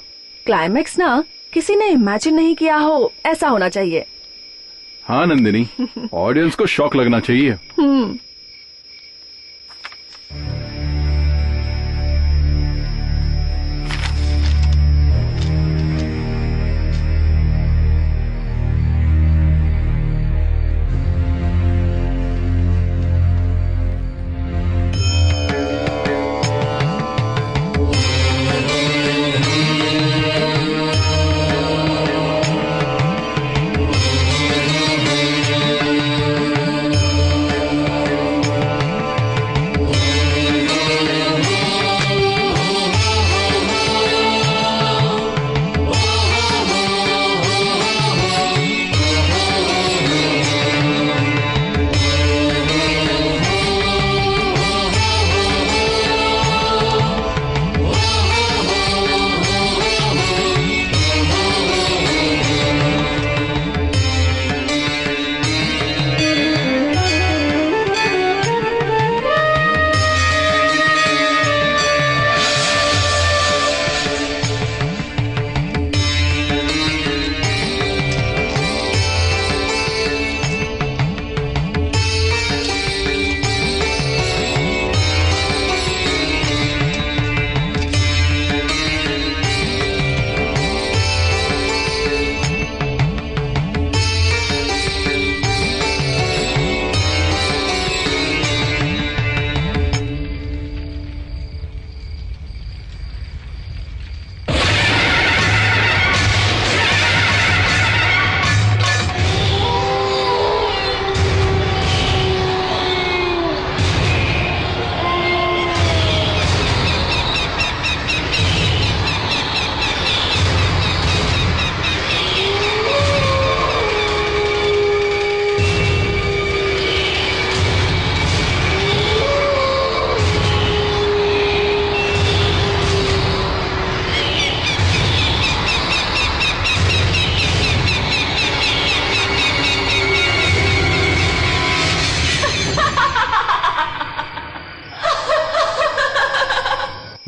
क्लाइमैक्स ना किसी ने इमेजिन नहीं किया हो, ऐसा होना चाहिए। हाँ नंदिनी, ऑडियंस को शॉक लगना चाहिए।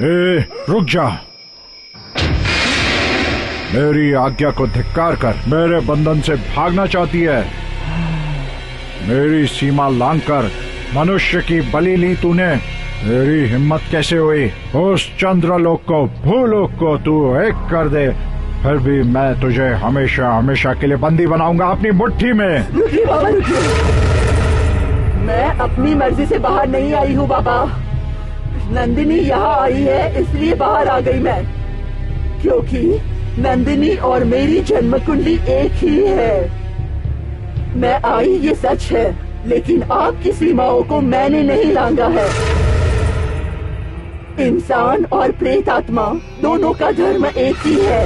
रुक जा। मेरी आज्ञा को धिक्कार कर मेरे बंधन से भागना चाहती है। मेरी सीमा लांघकर मनुष्य की बलि ली तूने। मेरी हिम्मत कैसे हुई? उस चंद्रलोक को भूलोक को तू एक कर दे, फिर भी मैं तुझे हमेशा हमेशा के लिए बंदी बनाऊंगा अपनी मुट्ठी में। रुकिए बाबा, रुकिए। मैं अपनी मर्जी से बाहर नहीं आई हूँ बाबा। नंदिनी यहाँ आई है इसलिए बाहर आ गई मैं, क्योंकि नंदिनी और मेरी जन्म कुंडली एक ही है। मैं आई ये सच है, लेकिन आपकी सीमाओं को मैंने नहीं लांघा है। इंसान और प्रेत आत्मा दोनों का धर्म एक ही है।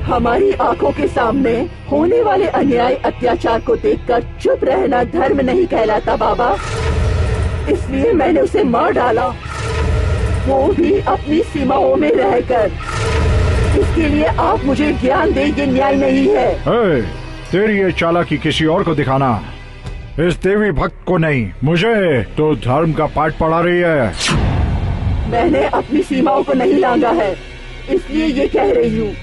हमारी आंखों के सामने होने वाले अन्याय अत्याचार को देखकर चुप रहना धर्म नहीं कहलाता बाबा। इसलिए मैंने उसे मार डाला, वो भी अपनी सीमाओं में रहकर। इसके लिए आप मुझे ज्ञान दें, ये न्याय नहीं है। तेरी ये चालाकी किसी और को दिखाना, इस देवी भक्त को नहीं। मुझे तो धर्म का पाठ पढ़ा रही है। मैंने अपनी सीमाओं को नहीं लांघा है, इसलिए ये कह रही हूँ।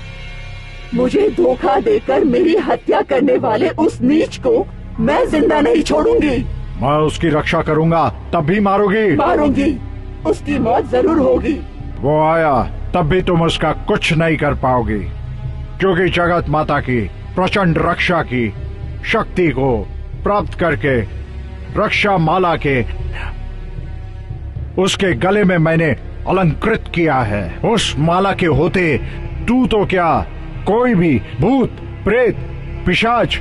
मुझे धोखा देकर मेरी हत्या करने वाले उस नीच को मैं जिंदा नहीं छोड़ूंगी। मैं उसकी रक्षा करूंगा, तब भी मारूंगी? मारूंगी, उसकी मौत जरूर होगी। वो आया तब भी तुम उसका कुछ नहीं कर पाओगी, क्योंकि जगत माता की प्रचंड रक्षा की शक्ति को प्राप्त करके रक्षा माला के उसके गले में मैंने अलंकृत किया है। उस माला के होते तू तो क्या, कोई भी भूत प्रेत पिशाच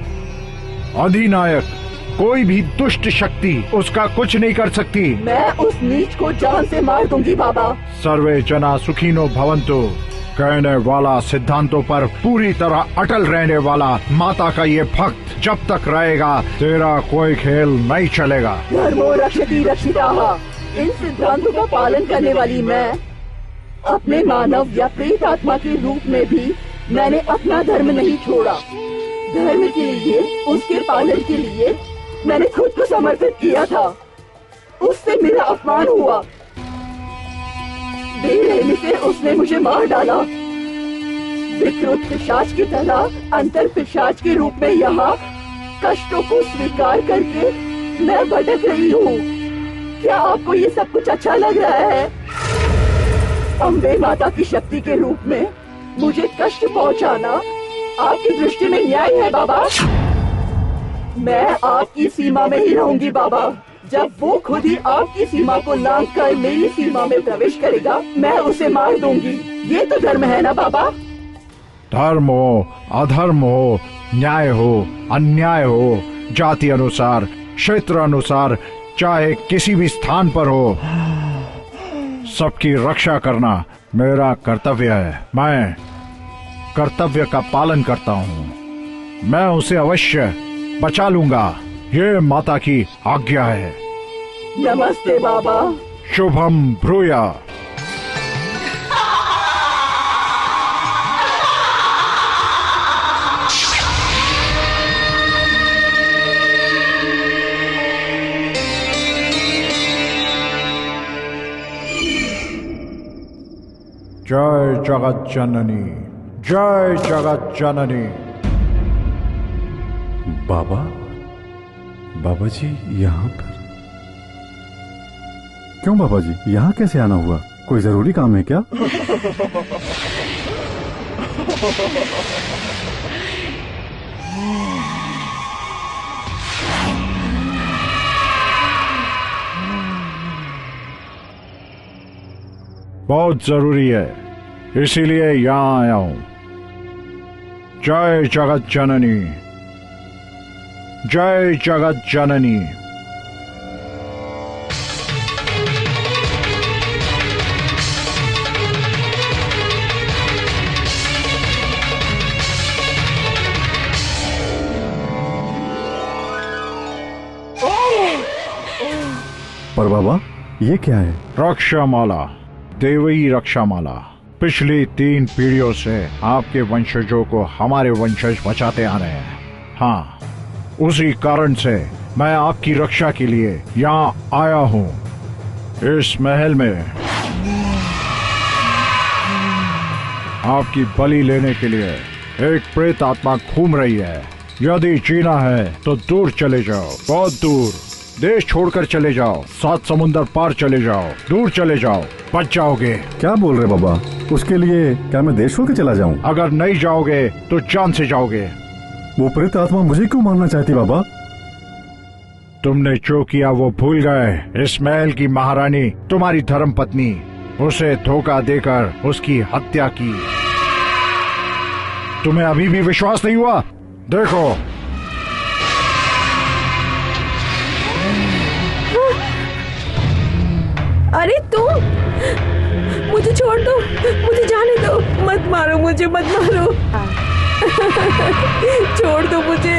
अधिनायक कोई भी दुष्ट शक्ति उसका कुछ नहीं कर सकती। मैं उस नीच को जान से मार दूंगी बाबा। सर्वे जना सुखिनो भवन्तु कहने वाला, सिद्धांतों पर पूरी तरह अटल रहने वाला माता का ये भक्त जब तक रहेगा तेरा कोई खेल नहीं चलेगा। धर्मो रक्षति रक्षिताः, इन सिद्धांतों का पालन करने वाली मैं अपने मानव या प्रेत आत्मा के रूप में भी मैंने अपना धर्म नहीं छोड़ा। धर्म के लिए, उसके पालन के लिए मैंने खुद को समर्पित किया था। उससे मेरा अपमान हुआ, बेरहमी से उसने मुझे मार डाला। विकृत पिशाच की तरह अंतर पिशाच के रूप में यहाँ कष्टों को स्वीकार करके मैं भटक रही हूँ। क्या आपको ये सब कुछ अच्छा लग रहा है? अम्बे माता की शक्ति के रूप में मुझे कष्ट पहुँचाना आपकी दृष्टि में न्याय है बाबा? मैं आपकी सीमा में ही रहूंगी बाबा। जब वो खुद ही आपकी सीमा को लांघकर मेरी सीमा में प्रवेश करेगा, मैं उसे मार दूंगी। ये तो धर्म है ना बाबा? धर्म हो, अधर्म हो, न्याय हो, अन्याय हो, जाति अनुसार, क्षेत्र अनुसार, चाहे किसी भी स्थान पर हो, सबकी रक्षा करना मेरा कर्तव्य है। मैं कर्तव्य का पालन करता हूँ। मैं उसे अवश्य बचा लूंगा, ये माता की आज्ञा है। नमस्ते बाबा। शुभम भ्रूया। जय जगत जननी, जय जगत जननी। बाबा, बाबा जी यहाँ पर क्यों? बाबा जी यहाँ कैसे आना हुआ? कोई जरूरी काम है क्या? बहुत जरूरी है, इसीलिए यहाँ आया हूँ। जय जगत जननी, जय जगत जननी। पर बाबा ये क्या है? रक्षा माला, देवी रक्षा माला। पिछली 3 पीढ़ियों से आपके वंशजों को हमारे वंशज बचाते आ रहे हैं। हाँ, उसी कारण से मैं आपकी रक्षा के लिए यहाँ आया हूँ। इस महल में आपकी बलि लेने के लिए एक प्रेत आत्मा घूम रही है। यदि जीना है तो दूर चले जाओ, बहुत दूर, देश छोड़कर चले जाओ, 7 समुंदर पार चले जाओ, दूर चले जाओ, बच जाओगे। क्या बोल रहे बाबा? उसके लिए क्या मैं देश छोड़ के चला जाऊं? अगर नहीं जाओगे तो जान से जाओगे। वो प्रेत आत्मा मुझे क्यों मारना चाहती बाबा? तुमने जो किया वो भूल गए। इस महल की महारानी तुम्हारी धर्म पत्नी, उसे धोखा देकर उसकी हत्या की। तुम्हें अभी भी विश्वास नहीं हुआ? देखो, अरे तुम, मुझे छोड़ दो, मुझे जाने दो, मत मारो मुझे, मत मारो। छोड़ दो मुझे,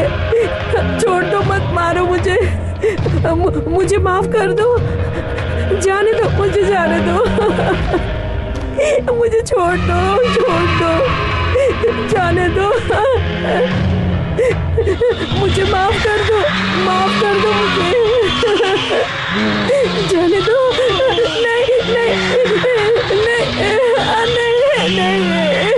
छोड़ दो, मत मारो मुझे, मुझे माफ कर दो, जाने दो, मुझे जाने दो, मुझे छोड़ दो, जाने दो, मुझे माफ कर दो मुझे, जाने दो। नहीं नहीं नहीं नहीं।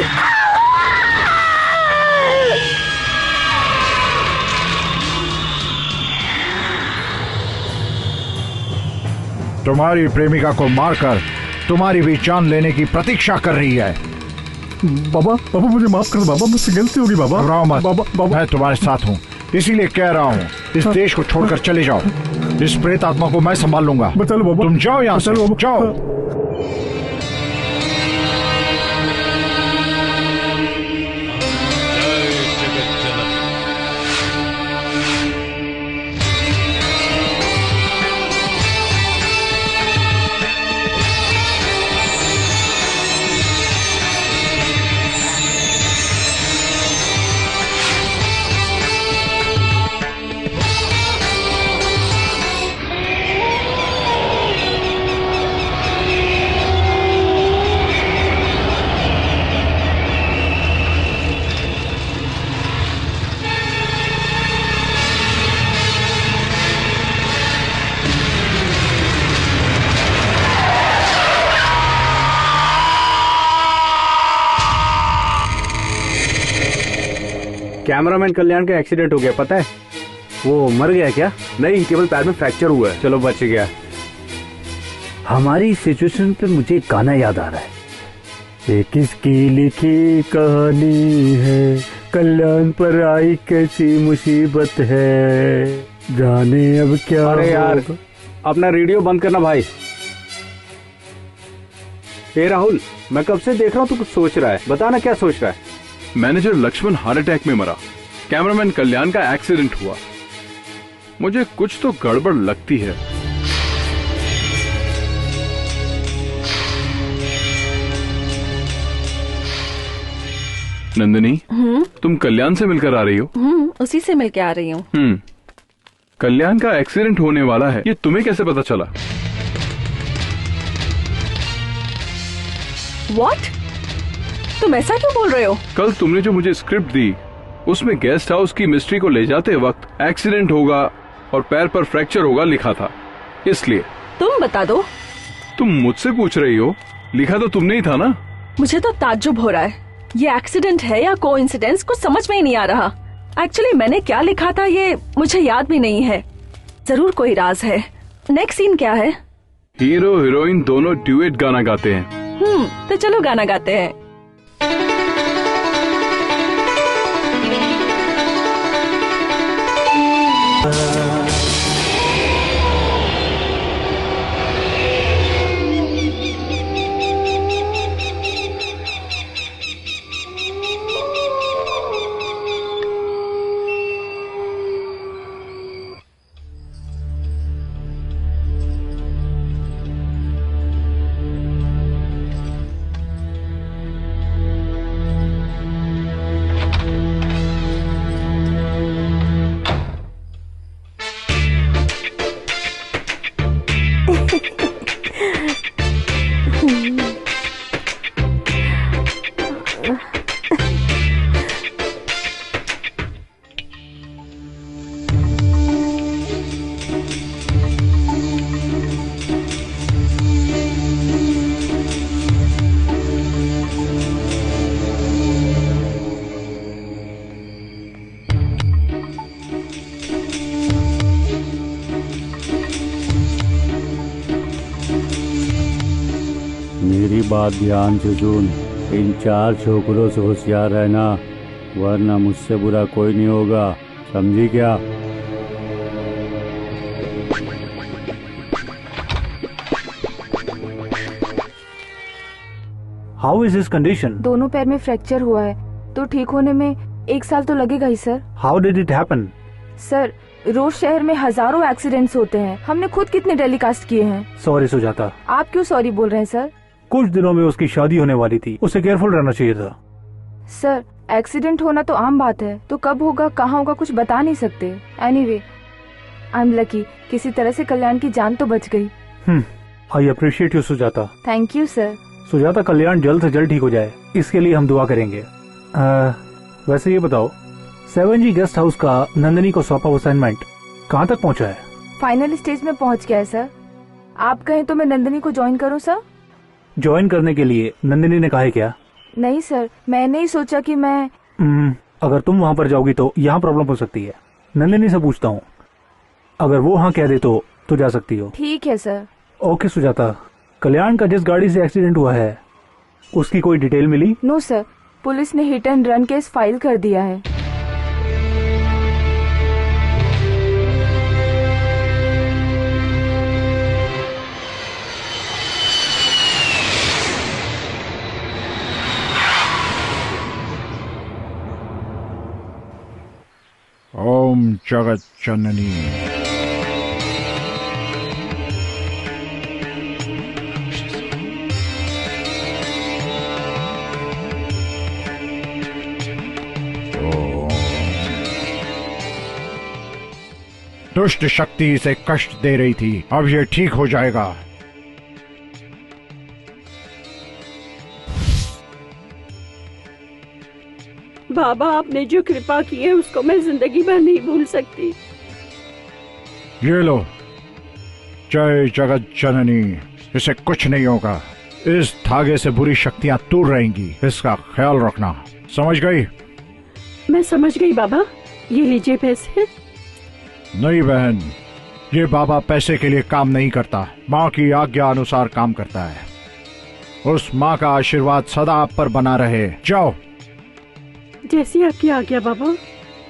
तुम्हारी प्रेमिका को मारकर तुम्हारी भी जान लेने की प्रतीक्षा कर रही है। बाबा बाबा मुझे माफ कर दो बाबा, मुझसे गलती होगी बाबा। घबराओ मत बाबा, मैं तुम्हारे साथ हूँ, इसीलिए कह रहा हूँ इस देश को छोड़कर चले जाओ। इस प्रेत आत्मा को मैं संभाल लूंगा। चलो बाबा, तुम जाओ यहाँ से, जाओ। कैमरामैन कल्याण का एक्सीडेंट हो गया, पता है? वो मर गया क्या? नहीं, केवल पैर में फ्रैक्चर हुआ है। चलो बच गया। हमारी सिचुएशन पे मुझे एक गाना याद आ रहा है। ये किसकी लिखी कहानी है, कल्याण पर आई कैसी मुसीबत है, जाने अब क्या। अरे यार, अपना रेडियो बंद करना भाई। ए राहुल, मैं कब से देख रहा हूँ तू कुछ सोच रहा है, बताना क्या सोच रहा है? मैनेजर लक्ष्मण हार्ट अटैक में मरा, कैमरामैन कल्याण का एक्सीडेंट हुआ, मुझे कुछ तो गड़बड़ लगती है। नंदिनी, तुम कल्याण से मिलकर आ रही हो? उसी से मिलकर आ रही हूँ। कल्याण का एक्सीडेंट होने वाला है, ये तुम्हें कैसे पता चला? What? तुम ऐसा क्यों बोल रहे हो? कल तुमने जो मुझे स्क्रिप्ट दी, उसमें गेस्ट हाउस की मिस्ट्री को ले जाते वक्त एक्सीडेंट होगा और पैर पर फ्रैक्चर होगा लिखा था, इसलिए। तुम बता दो। तुम मुझसे पूछ रही हो? लिखा तो तुमने ही था ना? मुझे तो ताज्जुब हो रहा है, ये एक्सीडेंट है या कोइंसिडेंस, कुछ समझ में ही नहीं आ रहा। एक्चुअली मैंने क्या लिखा था ये मुझे याद भी नहीं है, जरूर कोई राज है। नेक्स्ट सीन क्या है? हीरो हीरोइन दोनों ड्यूएट गाना गाते हैं। तो चलो गाना गाते हैं। बात ध्यान से सुन। इन 4 छोकरों से होशियार रहना, वरना मुझसे बुरा कोई नहीं होगा, समझी क्या? How is his condition? दोनों पैर में फ्रैक्चर हुआ है, तो ठीक होने में 1 साल तो लगेगा ही sir. How did it happen? Sir, रोज शहर में हजारों एक्सीडेंट्स होते हैं, हमने खुद कितने टेलीकास्ट किए हैं। सॉरी सुजाता। आप क्यों सॉरी बोल रहे हैं सर? कुछ दिनों में उसकी शादी होने वाली थी, उसे केयरफुल रहना चाहिए था। सर, एक्सीडेंट होना तो आम बात है, तो कब होगा कहाँ होगा कुछ बता नहीं सकते। एनीवे, आई एम लकी, किसी तरह से कल्याण की जान तो बच गई। I appreciate you Sujata. Thank you sir. Sujata, Kalyan जल्द से जल्द ठीक हो जाए, इसके लिए हम दुआ करेंगे। वैसे ये बताओ, 7G गेस्ट हाउस का नंदिनी को सौंपा असाइनमेंट कहाँ तक पहुँचा है? फाइनल स्टेज में पहुँच गया है सर। आप कहें तो मैं नंदिनी को ज्वाइन करूँ सर? ज्वाइन करने के लिए नंदिनी ने कहा है क्या? नहीं सर, मैंने ही सोचा कि मैं अगर तुम वहाँ पर जाओगी तो यहाँ प्रॉब्लम हो सकती है। नंदिनी से पूछता हूँ, अगर वो हाँ कह दे तो जा सकती हो। ठीक है सर। ओके सुजाता। कल्याण का जिस गाड़ी से एक्सीडेंट हुआ है उसकी कोई डिटेल मिली? नो सर, पुलिस ने hit and run case file कर दिया है। ओम जगत जननी। दुष्ट शक्ति इसे कष्ट दे रही थी, अब ये ठीक हो जाएगा। बाबा, आपने जो कृपा की है उसको मैं जिंदगी भर नहीं भूल सकती। ये लो, जय जगत जननी, इसे कुछ नहीं होगा। इस धागे से बुरी शक्तियां दूर रहेंगी, इसका ख्याल रखना, समझ गई? मैं समझ गई बाबा। ये लीजिए पैसे। नहीं बहन, ये बाबा पैसे के लिए काम नहीं करता, माँ की आज्ञा अनुसार काम करता है। उस माँ का आशीर्वाद सदा आप पर बना रहे। जाओ। जैसी आपकी आज्ञा बाबा।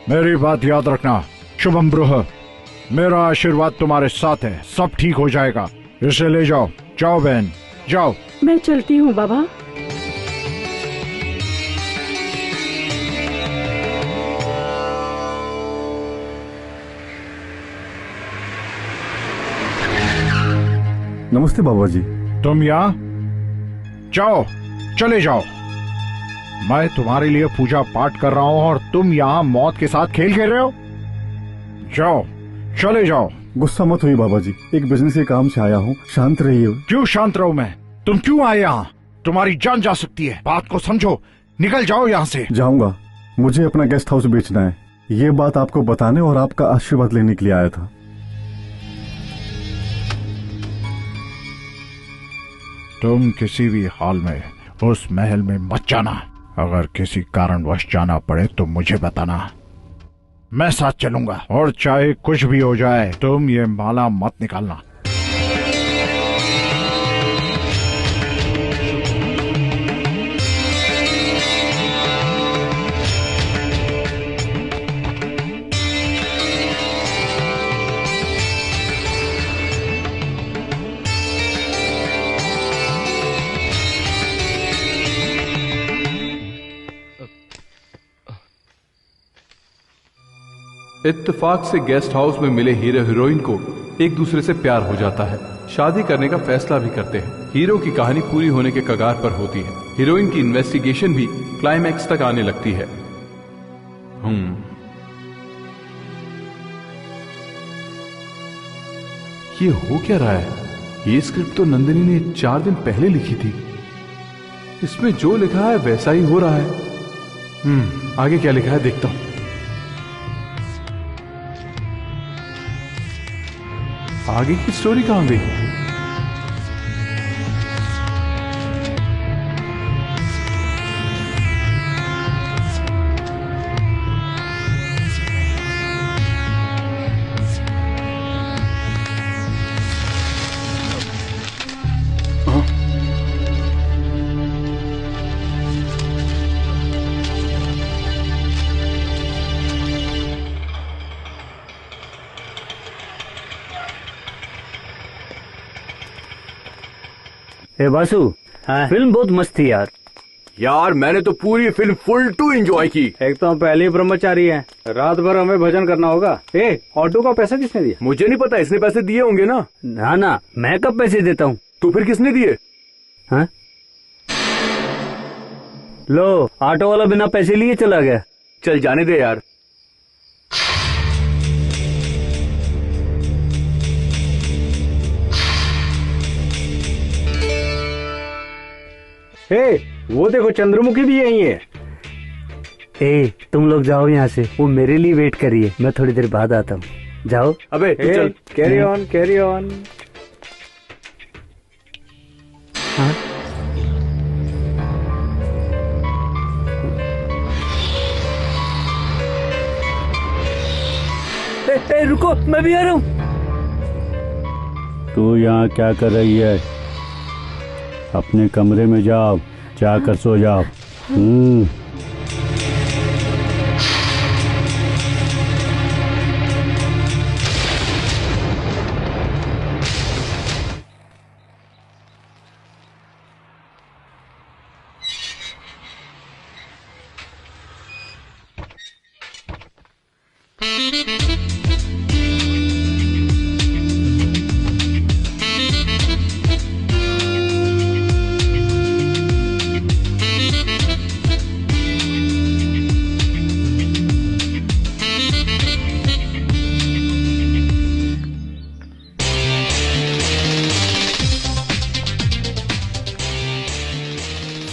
मेरी बात याद रखना, शुभम ब्रूह, मेरा आशीर्वाद तुम्हारे साथ है, सब ठीक हो जाएगा। इसे ले जाओ। जाओ बहन, जाओ। मैं चलती हूँ बाबा। नमस्ते बाबा जी। तुम यहाँ? जाओ, चले जाओ। मैं तुम्हारे लिए पूजा पाठ कर रहा हूँ और तुम यहाँ मौत के साथ खेल खेल रहे हो? जाओ, चले जाओ। गुस्सा मत हुई बाबा जी, एक बिजनेस के काम से आया हूँ, शांत रहिए। क्यों शांत रहूं मैं? तुम क्यों आए यहाँ? तुम्हारी जान जा सकती है, बात को समझो। निकल जाओ यहाँ से। जाऊंगा, मुझे अपना गेस्ट हाउस बेचना है। ये बात आपको बताने और आपका आशीर्वाद लेने के लिए आया था। तुम किसी भी हाल में उस महल में मत जाना। अगर किसी कारणवश जाना पड़े तो मुझे बताना, मैं साथ चलूंगा। और चाहे कुछ भी हो जाए, तुम ये माला मत निकालना। इत्तेफाक से गेस्ट हाउस में मिले हीरो हीरोइन को एक दूसरे से प्यार हो जाता है, शादी करने का फैसला भी करते हैं। हीरो की कहानी पूरी होने के कगार पर होती है, हीरोइन की इन्वेस्टिगेशन भी क्लाइमैक्स तक आने लगती है। ये हो क्या रहा है? ये स्क्रिप्ट तो नंदिनी ने 4 दिन पहले लिखी थी। इसमें जो लिखा है वैसा ही हो रहा है। आगे क्या लिखा है देखता हूं। आगे की स्टोरी कहां गई? ए बासु, फिल्म बहुत मस्त थी यार। यार मैंने तो पूरी फिल्म फुल टू एंजॉय की। एक तो हम पहले ही ब्रह्मचारी हैं, रात भर हमें भजन करना होगा। ए, ऑटो का पैसा किसने दिया? मुझे नहीं पता, इसने पैसे दिए होंगे ना। ना ना, मैं कब पैसे देता हूँ? तो फिर किसने दिए? हाँ? लो, ऑटो वाला बिना पैसे लिए चला गया। चल जाने दे यार। वो देखो चंद्रमुखी भी यही है। तुम लोग जाओ यहाँ से, वो मेरे लिए वेट करिए, मैं थोड़ी देर बाद आता हूँ। जाओ। अबे तू चल। Carry on carry on. हाँ? रुको, मैं भी आ रहा हूँ। तू यहाँ क्या कर रही है? अपने कमरे में जाओ, जाकर सो जाओ।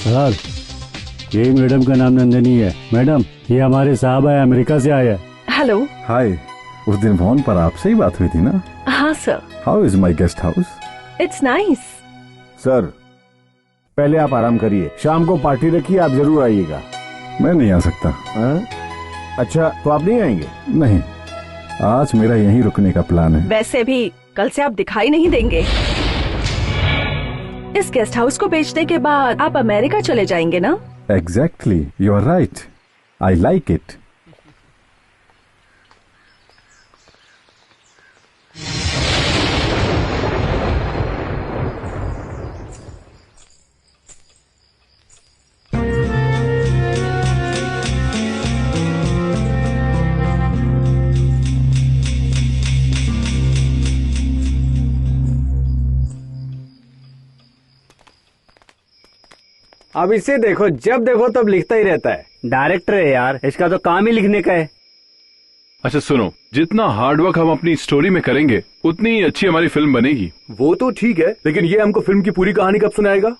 सर, ये मैडम का नाम नंदिनी है। मैडम, ये हमारे साहब है, अमेरिका से आया है। हेलो। हाय, उस दिन फोन पर आपसे ही बात हुई थी ना? हाँ sir. How is my guest house? It's nice. Sir, पहले आप आराम करिए, शाम को पार्टी रखिए, आप जरूर आइएगा। मैं नहीं आ सकता। अच्छा, तो आप नहीं आएंगे? नहीं, आज मेरा यहीं रुकने का प्लान है। वैसे भी कल से आप दिखाई नहीं देंगे। इस गेस्ट हाउस को बेचने के बाद आप अमेरिका चले जाएंगे ना? Exactly, you are right. I like it. अब इसे देखो, जब देखो तब लिखता ही रहता है। डायरेक्टर है यार, इसका तो काम ही लिखने का है। अच्छा सुनो, जितना हार्डवर्क हम अपनी स्टोरी में करेंगे उतनी ही अच्छी हमारी फिल्म बनेगी। वो तो ठीक है, लेकिन ये हमको फिल्म की पूरी कहानी कब सुनाएगा?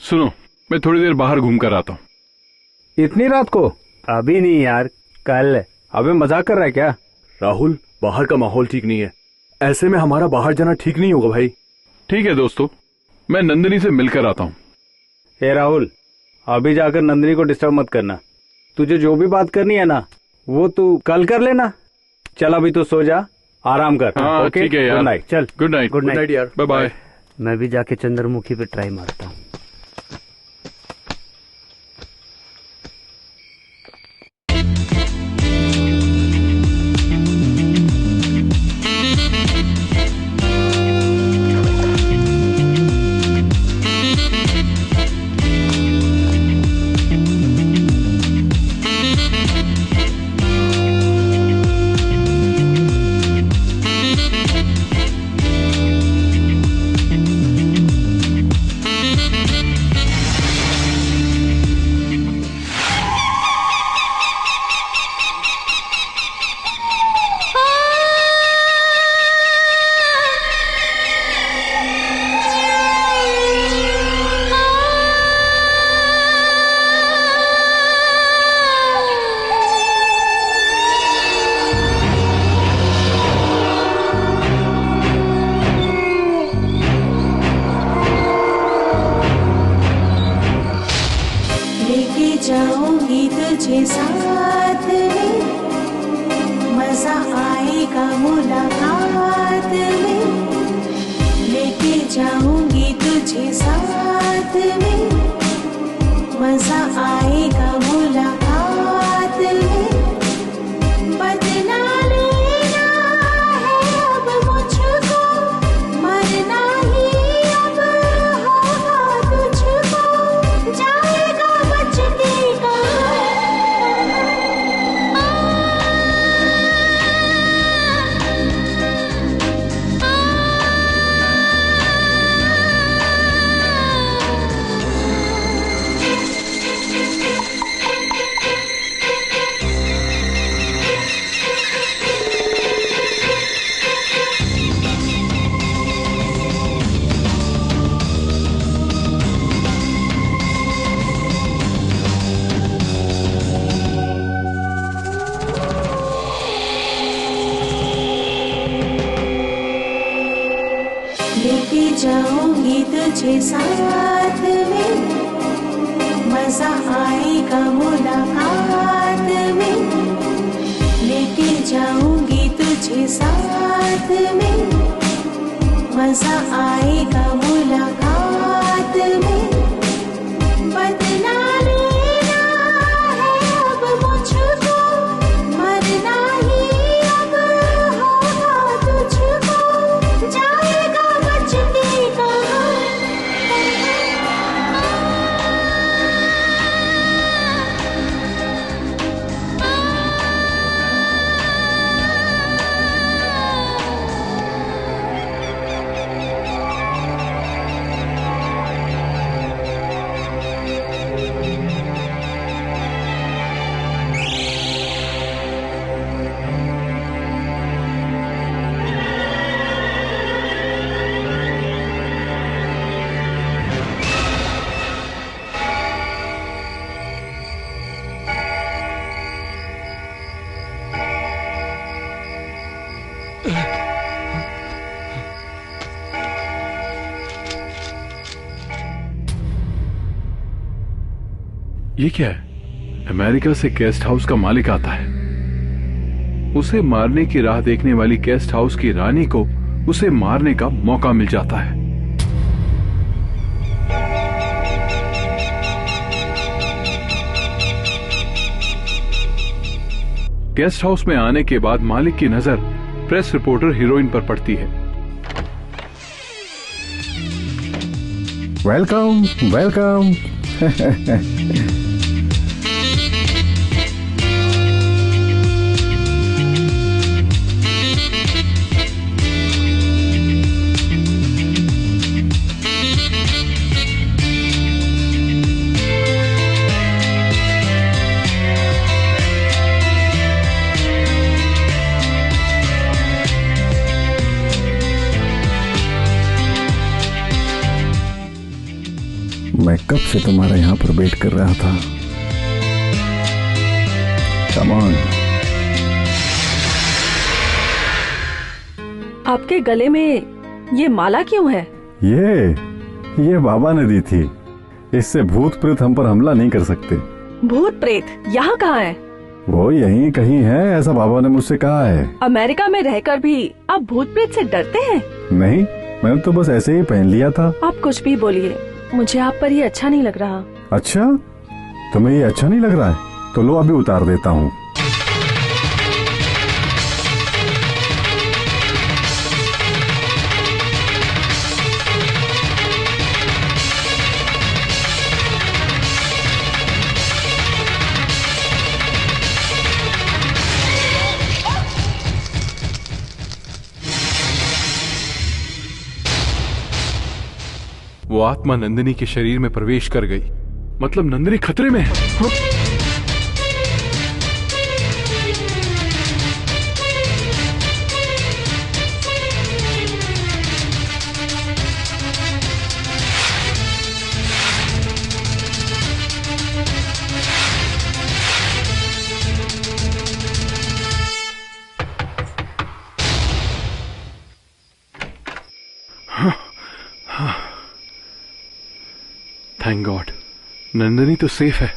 सुनो, मैं थोड़ी देर बाहर घूम कर आता हूँ। इतनी रात को? अभी नहीं यार, कल। अबे मजाक कर रहा है क्या? राहुल, बाहर का माहौल ठीक नहीं है, ऐसे में हमारा बाहर जाना ठीक नहीं होगा भाई। ठीक है दोस्तों, मैं नंदिनी से मिलकर आता हूँ। हे राहुल, अभी जाकर नंदिनी को डिस्टर्ब मत करना। तुझे जो भी बात करनी है ना, वो तू कल कर लेना। चल अभी तो सो जा, आराम कर। हाँ, ओके, ठीक है यार। Good night. चल, गुड नाइट। गुड नाइट यार, बाय बाय। मैं भी जाके चंद्रमुखी पे ट्राई मारता हूँ। जाऊंगी तुझे साथ में, मजा आएगा मुलाकात में, लेके जाऊंगी तुझे साथ में, मजा आएगा मुलाकात में। बदला लेना है अब मुझको, मरना ही अब होगा तुझको, जाएगा बच के कहाँ। ये क्या है? अमेरिका से गेस्ट हाउस का मालिक आता है। उसे मारने की राह देखने वाली गेस्ट हाउस की रानी को उसे मारने का मौका मिल जाता है। गेस्ट हाउस में आने के बाद मालिक की नजर प्रेस रिपोर्टर हीरोइन पर पड़ती है। Welcome welcome. मैं कब से तुम्हारे यहाँ पर वेट कर रहा था। Come on. आपके गले में ये माला क्यों है? ये बाबा ने दी थी। इससे भूत प्रेत हम पर हमला नहीं कर सकते। भूत प्रेत यहाँ कहाँ है? वो यहीं कहीं है, ऐसा बाबा ने मुझसे कहा है। अमेरिका में रहकर भी आप भूत प्रेत से डरते हैं? नहीं, मैंने तो बस ऐसे ही पहन लिया था। आप कुछ भी बोलिए, मुझे आप पर ये अच्छा नहीं लग रहा। अच्छा, तुम्हें ये अच्छा नहीं लग रहा है? तो लो अभी उतार देता हूँ। वो आत्मा नंदिनी के शरीर में प्रवेश कर गई। मतलब नंदिनी खतरे में है। थैंक गॉड, नंदिनी तो सेफ है।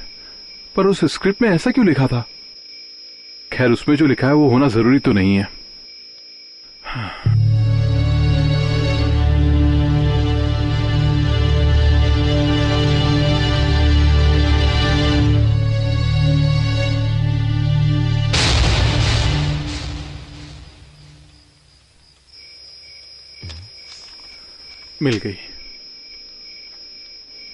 पर उस स्क्रिप्ट में ऐसा क्यों लिखा था? खैर, उसमें जो लिखा है वो होना जरूरी तो नहीं है। मिल गई।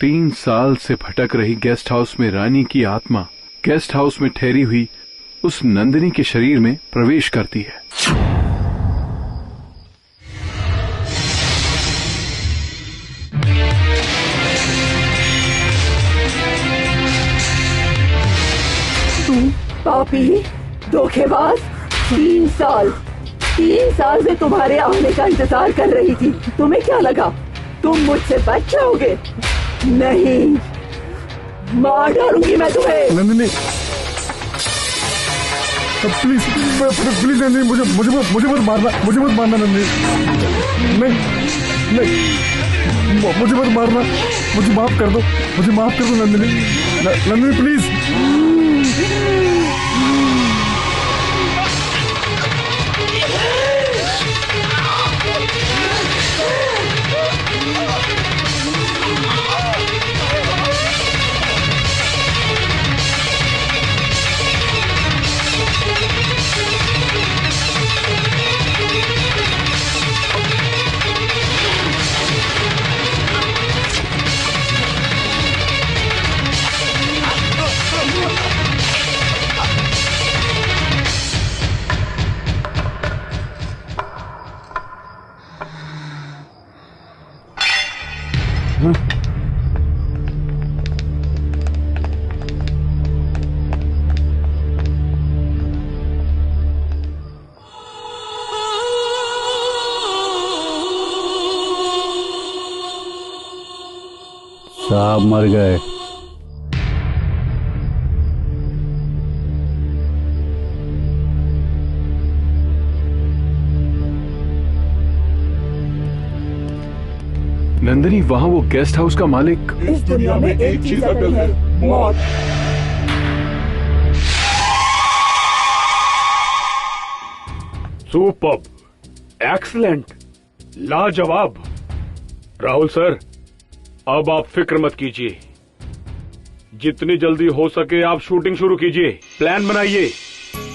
3 साल से भटक रही गेस्ट हाउस में रानी की आत्मा गेस्ट हाउस में ठहरी हुई उस नंदिनी के शरीर में प्रवेश करती है। तुम पापी, धोखेबाज। 3 साल से तुम्हारे आने का इंतजार कर रही थी। तुम्हें क्या लगा तुम मुझसे बच जाओगे? नहीं, मार डालूंगी मैं तुम्हें। नंदिनी, प्लीज प्लीज नंदिनी, मुझे मत मारना, नंदिनी। नहीं नहीं मुझे मत मारना, मुझे माफ कर दो, मुझे माफ कर दो नंदिनी, नंदिनी प्लीज। साहब मर गए। नंदिनी, वहाँ वो गेस्ट हाउस का मालिक। इस दुनिया में एक चीज अटल है, मौत। सुपर्ब, एक्सीलेंट, लाजवाब। राहुल सर, अब आप फिक्र मत कीजिए, जितनी जल्दी हो सके आप शूटिंग शुरू कीजिए, प्लान बनाइए।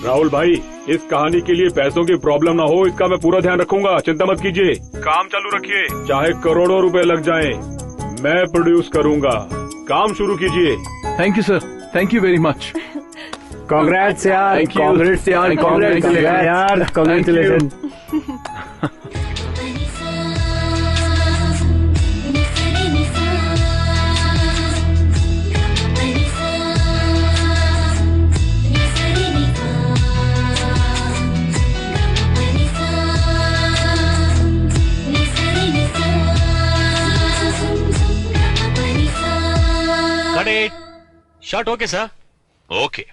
राहुल भाई, इस कहानी के लिए पैसों की प्रॉब्लम ना हो, इसका मैं पूरा ध्यान रखूंगा, चिंता मत कीजिए। काम चालू रखिए, चाहे करोड़ों रुपए लग जाएं, मैं प्रोड्यूस करूंगा। काम शुरू कीजिए। Thank you sir, thank you very much. Congrats यार, Thank you. कांग्रेट्स यार, Thank you. Congrats Thank you. यार, congratulation. Shot okay sir. Okay.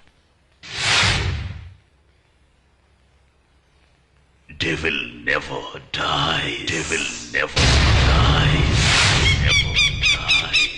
Devil never dies. Devil never dies. Never dies.